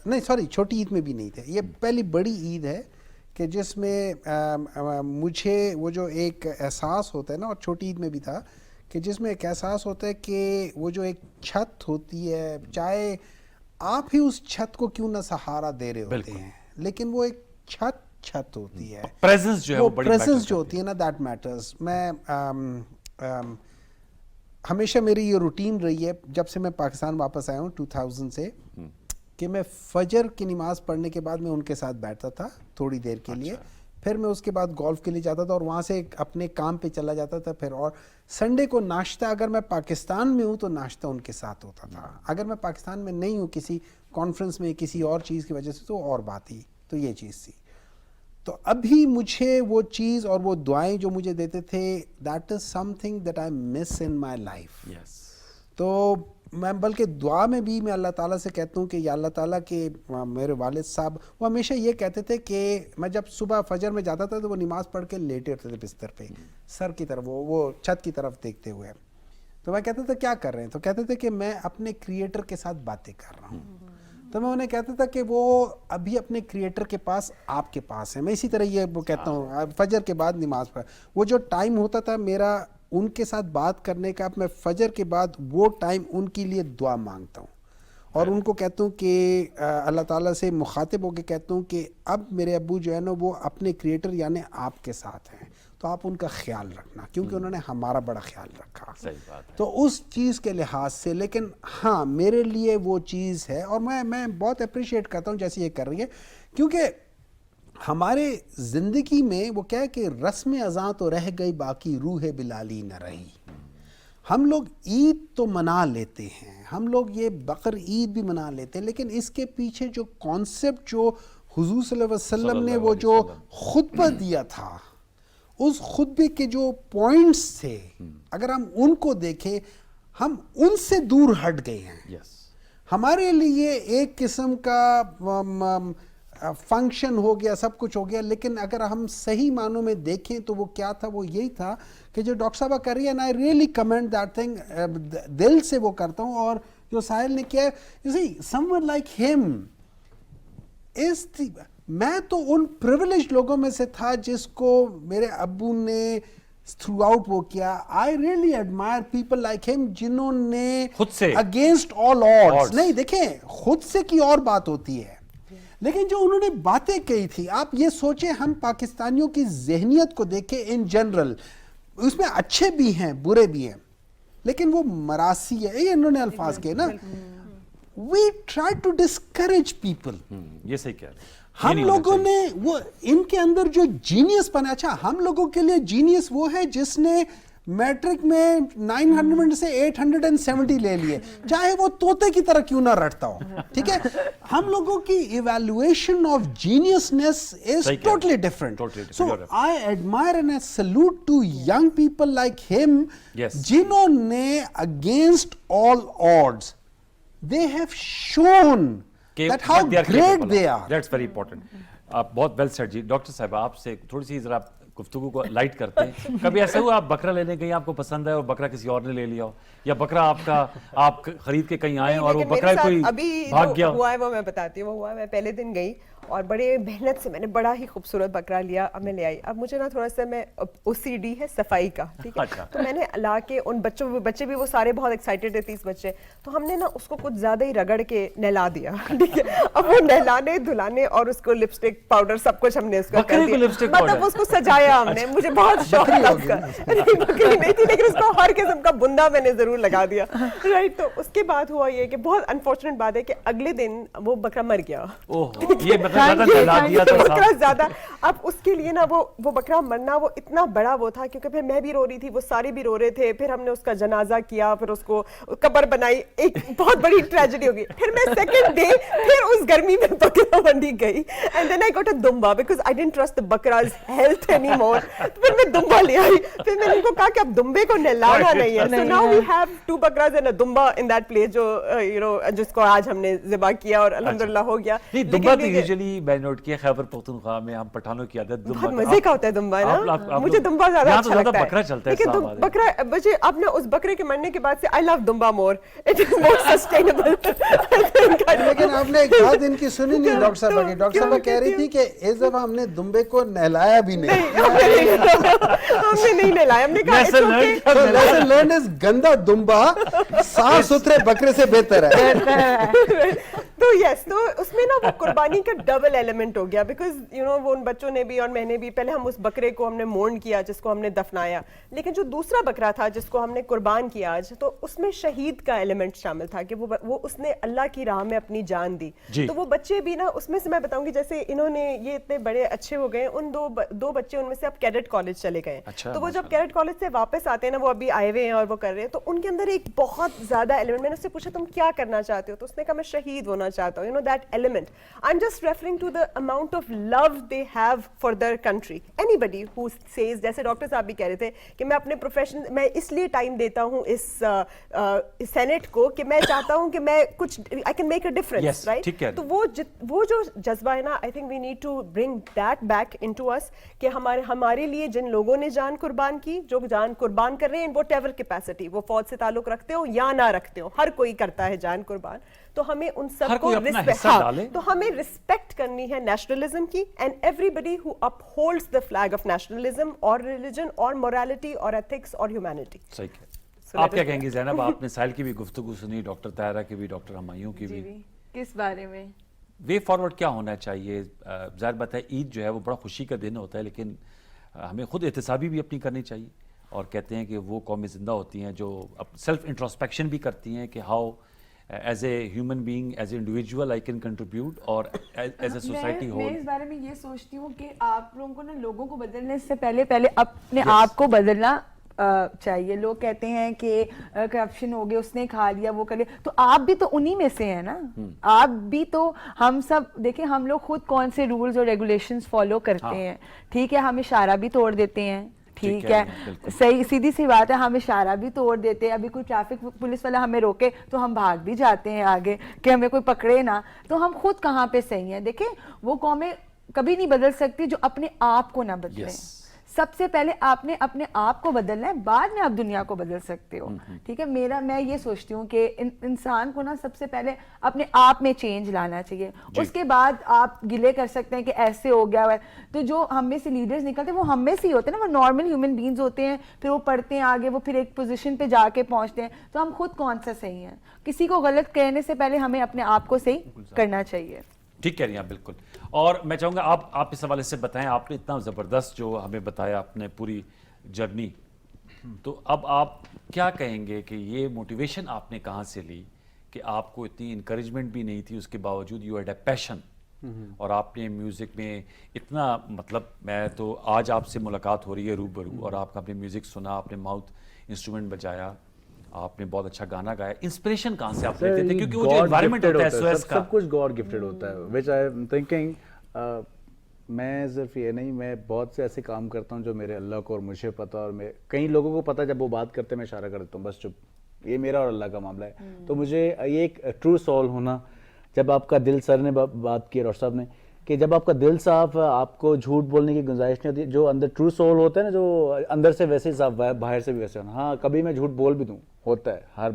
नहीं सॉरी, छोटी ईद में भी नहीं थे, ये पहली बड़ी ईद है कि जिसमें मुझे वो जो एक एहसास होता है ना, और छोटी ईद में भी था कि जिसमें एक एहसास होता है कि वो जो एक छत होती है, चाहे आप ही उस छत को क्यों ना सहारा दे रहे होते हैं, लेकिन वो एक छत होती है, प्रेजेंस जो है वो बड़ी प्रेजेंस जो होती है ना, दैट मैटर्स। हमेशा मेरी ये रूटीन रही है जब से मैं पाकिस्तान वापस आया हूँ 2000 से, कि मैं फजर की नमाज पढ़ने के बाद मैं उनके साथ बैठता था थोड़ी देर के लिए, फिर मैं उसके बाद गोल्फ के लिए जाता था और वहाँ से अपने काम पे चला जाता था। फिर और संडे को नाश्ता, अगर मैं पाकिस्तान में हूँ तो नाश्ता उनके साथ होता था, अगर मैं पाकिस्तान में नहीं हूँ किसी कॉन्फ्रेंस में किसी और चीज़ की वजह से तो और बात ही, तो ये चीज़ थी। तो अभी मुझे वो चीज़ और वो दुआएं जो मुझे देते थे, that is something that I miss in my life. तो मैं बल्कि दुआ में भी मैं अल्लाह ताला से कहता हूँ कि या अल्लाह ताला के मेरे वालिद साहब वो हमेशा ये कहते थे कि मैं जब सुबह फजर में जाता था तो वो नमाज़ पढ़ के लेटे रहते थे बिस्तर पे, सर की तरफ, वो छत की तरफ देखते हुए। तो मैं कहता था क्या कर रहे हैं, तो कहते थे कि मैं अपने क्रिएटर के साथ बातें कर रहा हूँ। तो मैं उन्हें कहता था कि वो अभी अपने क्रिएटर के पास, आपके पास है। मैं इसी तरह ये वो कहता हूँ, फजर के बाद नमाज पढ़, वो जो टाइम होता था मेरा उनके साथ बात करने का, मैं फजर के बाद वो टाइम उनके लिए दुआ मांगता हूँ और उनको कहता हूँ कि अल्लाह ताला से मुखातिब होकर कहता हूँ कि अब मेरे अब्बू जो है ना वो अपने क्रिएटर यानी आपके साथ हैं, तो आप उनका ख्याल रखना, क्योंकि उन्होंने हमारा बड़ा ख्याल रखा। सही बात है। तो उस चीज़ के लिहाज से, लेकिन हाँ मेरे लिए वो चीज़ है और मैं बहुत अप्रिशिएट करता हूँ जैसे ये कर रही है, क्योंकि हमारे ज़िंदगी में वो क्या है कि रस्म अज़ां तो रह गई, बाकी रूह बिलाली न रही। हम लोग ईद तो मना लेते हैं, हम लोग ये बकर ईद भी मना लेते हैं, लेकिन इसके पीछे जो कॉन्सेप्ट जो हुजूर सल्लल्लाहु अलैहि वसल्लम ने वो जो खुतबा दिया था, उस खुतबे के जो पॉइंट्स थे, अगर हम उनको देखें, हम उनसे दूर हट गए हैं। हमारे लिए एक किस्म का फंक्शन हो गया, सब कुछ हो गया, लेकिन अगर हम सही मानों में देखें तो वो क्या था, वो यही था कि जो डॉक्टर साहब कर रही है, and I really comment that thing, दिल से वो करता हूँ। और जो साहिल ने किया है, you see someone like him is the, मैं तो उन प्रिविलेज लोगों में से था जिसको मेरे अब्बू ने थ्रू आउट वो किया। I really admire people like him जिन्होंने खुद से अगेंस्ट ऑल ऑड्स, नहीं देखें खुद से की और बात होती है, लेकिन जो उन्होंने बातें कही थी, आप ये सोचें, हम पाकिस्तानियों की ज़हनियत को देखें इन जनरल, उसमें अच्छे भी हैं बुरे भी हैं, लेकिन वो मरासी है, ये इन्होंने अल्फाज के ना, we try to discourage people. ये सही कह रहे हैं। हम लोगों ने वो इनके अंदर जो जीनियस बना, अच्छा हम लोगों के लिए जीनियस वो है जिसने मैट्रिक में 900 से 870 ले लिए, चाहे वो तोते की तरह क्यों ना रटता हो, ठीक है। हम लोगों की evaluation of geniusness is totally different. So I admire and I salute to young people like him, जिन्होंने against all odds they have shown कि that how but they are great capable they of. are. That's very important. आप बहुत well said जी. Doctor साहब आपसे थोड़ी सी जरा गुफ्तगू को लाइट करते हैं. कभी ऐसा हुआ आप बकरा लेने गई, आपको पसंद है और बकरा किसी और ने ले लिया हो, या बकरा आपका आप खरीद के कहीं आए और वो लेकिन बकरा मेरे कोई साथ अभी भाग गया जो हो? हुआ है वो मैं बताती हूँ. वो हुआ मैं पहले दिन गई और बड़े मेहनत से मैंने बड़ा ही खूबसूरत बकरा लिया. अब मैं ले आई. अब मुझे ना थोड़ा सा मैं OCD है सफाई का, ठीक है. अच्छा. तो मैंने ला के उन बच्चे भी वो सारे बहुत एक्साइटेड थे 30 बच्चे. तो हमने ना उसको कुछ ज्यादा ही रगड़ के नहला दिया, ठीक है. अब वो नहलाने धुलाने और उसको लिपस्टिक पाउडर सब कुछ हमने उसका बकरे कर को दिया. lipstick मतलब powder? उसको सजाया हमने. मुझे बहुत शौक था उसका. नहीं, बकरी नहीं थी, लेकिन उसको हर किस्म का बुंदा मैंने जरूर लगा दिया. राइट. तो उसके बाद हुआ ये कि बहुत अनफॉर्चुनेट बात है कि अगले दिन वो बकरा मर गया. ओह, ये बकरा ज्यादा नहला दिया था बकरा साहब. ज्यादा. अब उसके लिए ना वो बकरा मरना वो इतना बड़ा वो था, क्योंकि फिर मैं भी रो रही थी, वो सारे भी रो रहे थे. फिर हमने उसका जनाजा किया, फिर उसको कब्र बनाई. एक बहुत बड़ी ट्रेजेडी होगी. फिर मैं सेकंड डे फिर उस गर्मी में बकरा मंडी गई and then I got a दुम्बा because I didn't trust the बकराज हेल्थ एनीमोर. फिर मैं दुम्बा ले आई. फिर मैंने उनको कहा कि अब दुम्बे को नहलाना नहीं है. सो नाउ वी हैव 2 बकराज एंड अ दुम्बा इन दैट प्लेस, जो यू नो जिसको आज हमने ज़िबा किया और अल्हम्दुलिल्लाह हो गया. नहीं, दुम्बा तो यूजुअली मैं नोट किया खैबर पख्तूनख्वा में हम पठानों की आदत दुम्बा बहुत मजे का होता है दुम्बा ना. मुझे दुम्बा ज्यादा अच्छा लगता है. बकरा चलता है लेकिन इस्लामाबाद में. बकरा मुझे अब ना उस बकरे के मरने के बाद से आई लव दुम्बा more. It is more sustainable. लेकिन आपने एक बात इनकी सुनी नहीं डॉक्टर साहब की. डॉक्टर साहब कह रही थी कि इस दफा हमने दुम्बे को नहलाया भी नहीं. हमने नहीं नहलाया. हमने कहा it's okay. So lesson learned is गंदा दुम्बा साफ सुथरे बकरे से बेहतर है. तो यस, तो उसमें ना वो कुर्बानी का डबल एलिमेंट हो गया. बिकॉज यू नो वो उन बच्चों ने भी और मैंने भी, पहले हम उस बकरे को हमने मोर्न किया जिसको हमने दफनाया, लेकिन जो दूसरा बकरा था जिसको हमने कुर्बान किया आज, तो उसमें शहीद का एलिमेंट शामिल था कि वो उसने अल्लाह की राह में अपनी जान दी. तो वो बच्चे भी ना, उसमें से मैं बताऊंगी, जैसे इन्होंने ये इतने बड़े अच्छे हो गए, उन दो बच्चे उनमें से अब कैडेट कॉलेज चले गए. अच्छा, तो वो जब कैडेट कॉलेज से वापस आते हैं ना, वो अभी आए हुए हैं और वो कर रहे हैं, तो उनके अंदर एक बहुत ज्यादा एलिमेंट. मैंने उससे पूछा तुम क्या करना चाहते हो, तो उसने कहा मैं शहीद होना चाहता हूँ. You know that element. I'm just referring to the amount of love they have for their country. Anybody who says, जैसे डॉक्टर साहब भी कह रहे थे कि मैं अपने प्रोफेशन, मैं इसलिए टाइम देता हूँ इस सेनेट को कि मैं चाहता हूँ कि मैं कुछ I can make a difference, yes, right? ठीक है. तो वो जो जज्बा है ना, I think we need to bring that back into us कि हमारे लिए जिन लोगों ने जान कुर्बान की, जो जान कुर्बान कर रहे हैं in whatever capacity, वो फौज से ताल्लुक रखते हो या ना रखते हो, हर कोई करता है जान कुर्बान. तो हमें उन सबको तो हमें रिस्पेक्ट करनी है नेशनलिज्म की. And everybody who upholds the flag of nationalism और रिलीजन और मोरालिटी और एथिक्स और ह्यूमैनिटी. सही है. आप क्या कहेंगी ज़ैनब? आपने साहिल की भी गुफ्तगू सुनी, डॉक्टर तायरा की भी, डॉक्टर हमायूं की भी. किस बारे में वे फॉरवर्ड क्या होना चाहिए? ज़ाहिर बात है ईद जो है वो बड़ा खुशी का दिन होता है, लेकिन हमें खुद एहतसाबी भी अपनी करनी चाहिए. और कहते हैं कि वो कौमें ज़िंदा होती हैं जो सेल्फ इंट्रोस्पेक्शन भी करती हैं कि how as a human being, as a individual I can contribute, और एज ए सोसाइटी होल. मैं इस बारे में ये सोचती हूँ कि आप लोगों को ना लोगों को बदलने से पहले अपने आप को बदलना चाहिए. लोग कहते हैं कि करप्शन हो गया, उसने खा लिया, वो कर लिया, तो आप भी तो उन्हीं में से हैं ना. आप भी तो, हम सब देखिए, हम लोग खुद कौन से रूल्स और रेगुलेशंस फॉलो करते हैं. ठीक है, हम इशारा भी तोड़ देते हैं, ठीक है, सही सीधी सी बात है, हम इशारा भी तोड़ देते हैं. अभी कोई ट्रैफिक पुलिस वाला हमें रोके तो हम भाग भी जाते हैं आगे कि हमें कोई पकड़े ना. तो हम खुद कहाँ पे सही हैं? देखिए, वो कौमें कभी नहीं बदल सकती जो अपने आप को ना बदले. सबसे पहले आपने अपने आप को बदलना है, बाद में आप दुनिया को बदल सकते हो. ठीक है, मैं ये सोचती हूँ कि इंसान को ना सबसे पहले अपने आप में चेंज लाना चाहिए. उसके बाद आप गिले कर सकते हैं कि ऐसे हो गया है. तो जो हम में से लीडर्स निकलते हैं वो हम में से ही होते हैं ना, वो नॉर्मल ह्यूमन बीइंग्स होते हैं. फिर वो पढ़ते हैं आगे, वो फिर एक पोजीशन पे जाके पहुंचते हैं. तो हम खुद कौन सा सही है? किसी को गलत कहने से पहले हमें अपने आप को सही करना चाहिए. ठीक कह रही हैं आप, बिल्कुल. और मैं चाहूँगा आप इस हवाले से बताएं. आपने इतना ज़बरदस्त जो हमें बताया अपने पूरी जर्नी, तो अब आप क्या कहेंगे कि ये मोटिवेशन आपने कहाँ से ली कि आपको इतनी इंकरेजमेंट भी नहीं थी, उसके बावजूद यू हैड अ पैशन, और आपने म्यूज़िक में इतना, मतलब मैं तो आज आपसे मुलाकात हो रही है रूबरू, और आपने म्यूज़िक सुना, आपने माउथ इंस्ट्रूमेंट बजाया, आपने बहुत अच्छा गाना गाया. इंस्पिरेशन कहाँ से आप लेते थे? क्योंकि वो जो एनवायरनमेंट होता है SOS का, सब कुछ गॉड गिफ्टेड होता है. व्हिच आई एम थिंकिंग, मैं सिर्फ ये नहीं, मैं बहुत से ऐसे काम करता हूँ जो मेरे अल्लाह को और मुझे पता, और मैं कई लोगों को पता, जब वो बात करते हैं मैं इशारा कर देता हूँ बस चुप, ये मेरा और अल्लाह का मामला है. तो मुझे ये एक ट्रू सोल होना, جب آپ کا دل، سر نے بات کی ڈاکٹر صاحب نے کہ جب آپ کا دل صاف ہے آپ کو جھوٹ بولنے کی گنجائش نہیں ہوتی. جو اندر ٹرو سول ہوتا ہے نا، جو اندر سے ویسے ہی صاف باہر سے بھی ویسے ہونا. ہاں کبھی میں جھوٹ بول بھی دوں، ہوتا ہے ہر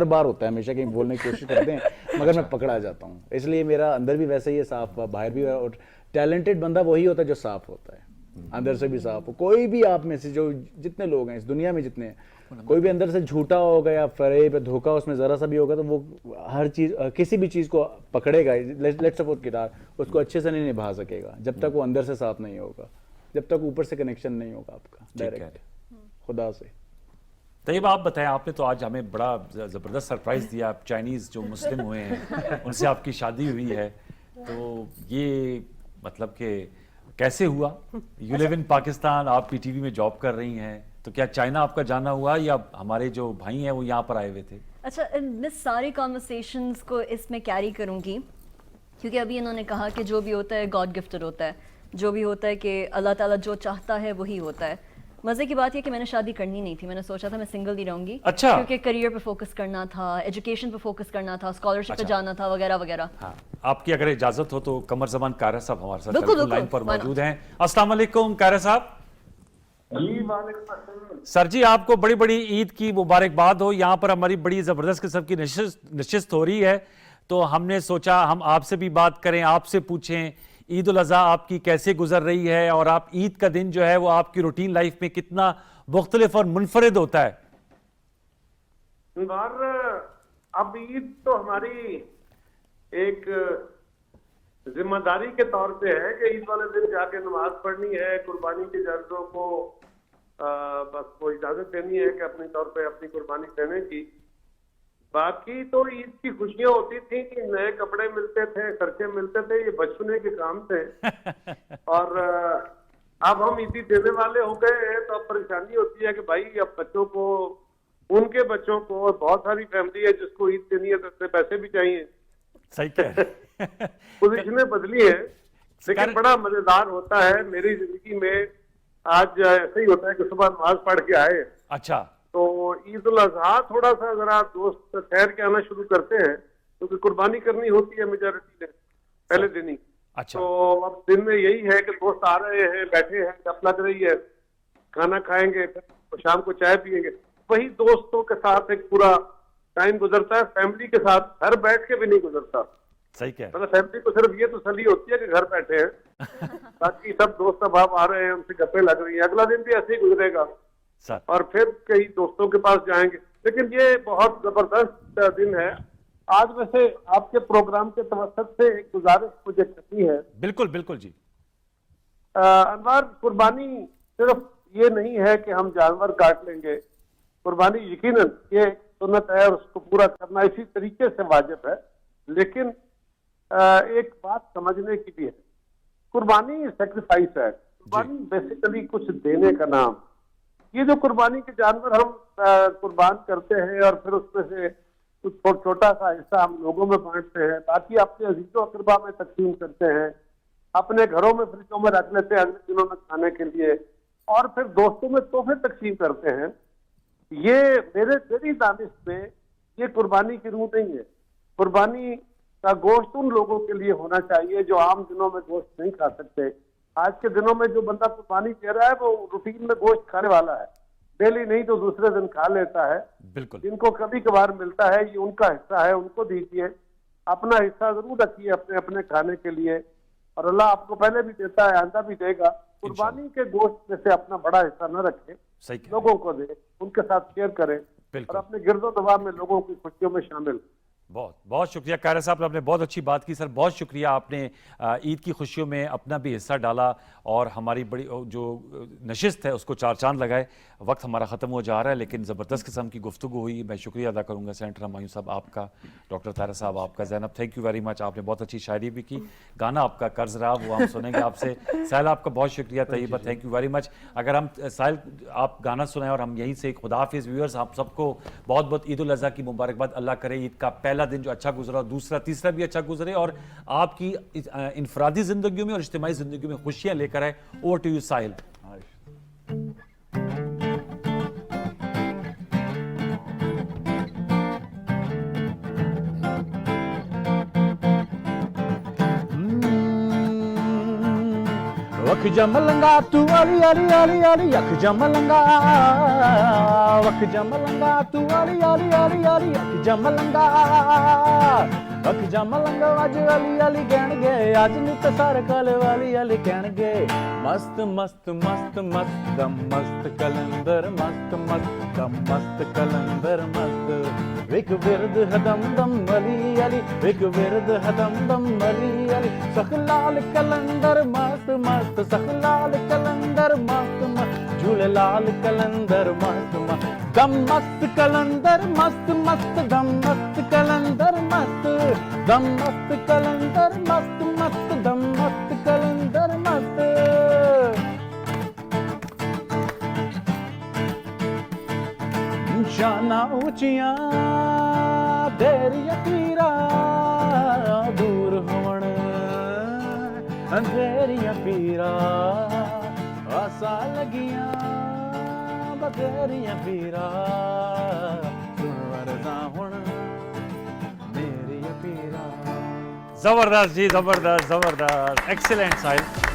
بار ہوتا ہے، ہمیشہ کہیں بولنے کی کوشش کرتے ہیں مگر میں پکڑا جاتا ہوں. اس لیے میرا اندر بھی ویسے ہی ہے صاف، باہر بھی. اور ٹیلنٹڈ بندہ وہی ہوتا ہے جو صاف ہوتا ہے، اندر سے بھی صاف ہو. کوئی بھی آپ میں سے جو جتنے لوگ ہیں اس دنیا میں جتنے ہیں، کوئی بھی اندر سے جھوٹا ہوگا یا فریب یا دھوکا اس میں ذرا سا بھی ہوگا تو وہ ہر چیز، کسی بھی چیز کو پکڑے گا. لیٹس سپوز گٹار، اس کو اچھے سے نہیں نبھا سکے گا جب تک وہ اندر سے صاف نہیں ہوگا، جب تک اوپر سے کنیکشن نہیں ہوگا آپ کا ڈائریکٹ خدا سے. طیب آپ بتائیں، آپ نے تو آج ہمیں بڑا زبردست سرپرائز دیا. آپ چائنیز جو مسلم ہوئے ہیں ان سے آپ کی شادی ہوئی ہے، تو یہ مطلب کہ کیسے ہوا؟ یو لیو ان پاکستان، آپ پی ٹی وی میں جاب کر رہی ہیں، تو کیا چائنا آپ کا جانا ہوا یا ہمارے جو بھائی ہیں وہ یہاں پر آئے ہوئے تھے؟ اچھا، میں ساری کانورسیشنز کو اس میں کیری کروں گی، کیونکہ ابھی انہوں نے کہا کہ جو بھی ہوتا ہے گاڈ گفٹڈ ہوتا ہے، جو بھی ہوتا ہے کہ اللہ تعالیٰ جو چاہتا ہے وہی ہوتا ہے. مزے کی بات یہ کہ میں نے شادی کرنی نہیں تھی، میں نے سوچا تھا میں سنگل ہی رہوں گی. اچھا. کیونکہ کریئر پہ فوکس کرنا تھا، ایجوکیشن پہ فوکس کرنا تھا، اسکالرشپ پہ جانا تھا وغیرہ وغیرہ. ہاں، آپ کی اگر اجازت ہو تو قمر زمان کارا صاحب ہمارے ساتھ بالکل، ٹیلیفون لائن پر بالکل. موجود ہیں. السلام علیکم کارا صاحب. جی وعلیکم السلام. سر جی، آپ کو بڑی بڑی عید کی مبارکباد ہو. یہاں پر ہماری بڑی زبردست قسم کی نشست ہو رہی ہے، تو ہم نے سوچا ہم آپ سے بھی بات کریں، آپ سے پوچھیں عید الاضحیٰ آپ کی کیسے گزر رہی ہے، اور آپ عید کا دن جو ہے وہ آپ کی روٹین لائف میں کتنا مختلف اور منفرد ہوتا ہے. اب عید تو ہماری ایک ذمہ داری کے طور پہ ہے کہ عید والے دن جا کے نماز پڑھنی ہے، قربانی کے جانوروں کو بس وہ اجازت دینی ہے کہ اپنے طور پہ اپنی قربانی دینے کی. باقی تو عید کی خوشیاں ہوتی تھیں کہ نئے کپڑے ملتے تھے، خرچے ملتے تھے، یہ بچپنے کے کام تھے. اور اب ہم عیدی دینے والے ہو گئے ہیں تو اب پریشانی ہوتی ہے کہ بھائی اب بچوں کو، ان کے بچوں کو، بہت ساری فیملی ہے جس کو عید دینی ہے تو اتنے پیسے بھی چاہیے. صحیح کہہ پوزیشنیں بدلی ہیں، لیکن بڑا مزیدار ہوتا ہے. میری زندگی میں آج ایسا ہی ہوتا ہے کہ صبح نماز پڑھ کے آئے اچھا، تو عید الاضحیٰ تھوڑا سا ذرا دوست ٹھہر کے آنا شروع کرتے ہیں، کیونکہ قربانی کرنی ہوتی ہے میجورٹی نے پہلے دن ہی. اچھا، تو اب دن میں یہی ہے کہ دوست آ رہے ہیں، بیٹھے ہیں، گپ لگ رہی ہے، کھانا کھائیں گے، پھر شام کو چائے پیئیں گے. وہی دوستوں کے ساتھ ایک پورا ٹائم گزرتا ہے. فیملی کے ساتھ گھر بیٹھ کے بھی نہیں گزرتا. صحیح کہہ مطلب فیملی کو صرف یہ تسلی ہوتی ہے کہ گھر بیٹھے ہیں، باقی سب دوست اب آپ آ رہے ہیں، ان سے گپیں لگ رہی ہیں. اگلا دن بھی ایسے ہی گزرے گا سر. اور پھر کئی دوستوں کے پاس جائیں گے. لیکن یہ بہت زبردست دن ہے. آج ویسے آپ کے پروگرام کے توسط سے ایک گزارش مجھے کرنی ہے. بالکل بالکل جی. انوار، قربانی صرف یہ نہیں ہے کہ ہم جانور کاٹ لیں گے. قربانی یقیناً یہ سنت ہے اور اس کو پورا کرنا اسی طریقے سے واجب ہے، لیکن ایک بات سمجھنے کی بھی ہے. قربانی سیکریفائس ہے. قربانی بیسیکلی کچھ دینے کا نام. یہ جو قربانی کے جانور ہم قربان کرتے ہیں اور پھر اس میں سے کچھ چھوٹا سا حصہ ہم لوگوں میں بانٹتے ہیں، باقی اپنے عزیز و اقربا میں تقسیم کرتے ہیں، اپنے گھروں میں فریجوں میں رکھ لیتے ہیں اگلے دنوں میں کھانے کے لیے، اور پھر دوستوں میں تحفے تقسیم کرتے ہیں. یہ میری دانش میں یہ قربانی کی روح نہیں ہے. قربانی کا گوشت ان لوگوں کے لیے ہونا چاہیے جو عام دنوں میں گوشت نہیں کھا سکتے. آج کے دنوں میں جو بندہ قربانی دے رہا ہے وہ روٹین میں گوشت کھانے والا ہے، ڈیلی نہیں تو دوسرے دن کھا لیتا ہے. بالکل. جن کو کبھی کبھار ملتا ہے یہ ان کا حصہ ہے، ان کو دیجیے. اپنا حصہ ضرور رکھیے اپنے اپنے کھانے کے لیے، اور اللہ آپ کو پہلے بھی دیتا ہے، آئندہ بھی دے گا. قربانی کے گوشت میں سے اپنا بڑا حصہ نہ رکھے، لوگوں کو دے، ان کے ساتھ شیئر کریں اور اپنے گرد و نواح میں لوگوں کی خوشیوں میں شامل. بہت بہت شکریہ قاہرہ صاحب، آپ نے بہت اچھی بات کی سر. بہت شکریہ، آپ نے عید کی خوشیوں میں اپنا بھی حصہ ڈالا اور ہماری بڑی جو نشست ہے اس کو چار چاند لگائے. وقت ہمارا ختم ہو جا رہا ہے لیکن زبردست قسم کی گفتگو ہوئی. میں شکریہ ادا کروں گا سینٹر ہمایوں صاحب آپ کا، ڈاکٹر طاہرہ صاحب آپ کا، زینب تھینک یو ویری مچ. آپ نے بہت اچھی شاعری بھی کی. گانا آپ کا قرض رہا وہ ہم سنیں گے آپ سے. ساحل آپ کا بہت شکریہ. طیبہ تھینک یو ویری مچ. اگر ہم ساحل آپ گانا سنائیں اور ہم یہیں سے خدا حافظ ویورز. آپ سب کو بہت بہت عید الاضحیٰ کی مبارکباد. اللہ کرے عید کا پہلا دن جو اچھا گزرا، دوسرا تیسرا بھی اچھا گزرے اور آپ کی انفرادی زندگیوں میں اور اجتماعی زندگیوں میں خوشیاں لے کر آئے. اوور ٹو یو ساحل. वख जमलंगा तू आली आली आली आली अख जमलंगा वख जमलंगा तू आली आली आली आली अख जमलंगा अख जमलंगा अज आली आली कहणगे अज नी तो सारे कल वाली आली कहणगे मस्त मस्त मस्त मस्त दम मस्त कलंदर मस्त मस्त दम मस्त कलंदर मस्त विक विरद हदम दम अली अली विक विरद हदम दम अली अली सखलाल कलंदर मस्त मस्त सखलाल कलंदर मस्त मस्त झूले लाल कलंदर मस्त मस्त दम मस्त कलंदर मस्त मस्त दम मस्त कलंदर मस्त दम मस्त कलंदर मस्त मस्त दम मस्त कलंदर मस्त शाना ऊंचियां तेरिया पीरा दूर होवण तेरिया पीरा आसा लगियां बतेरिया पीरा सुन वरदा हुण मेरिया पीरा जबरदस्त जी, जबरदस्त जबरदस्त, एक्सीलेंट साहिल।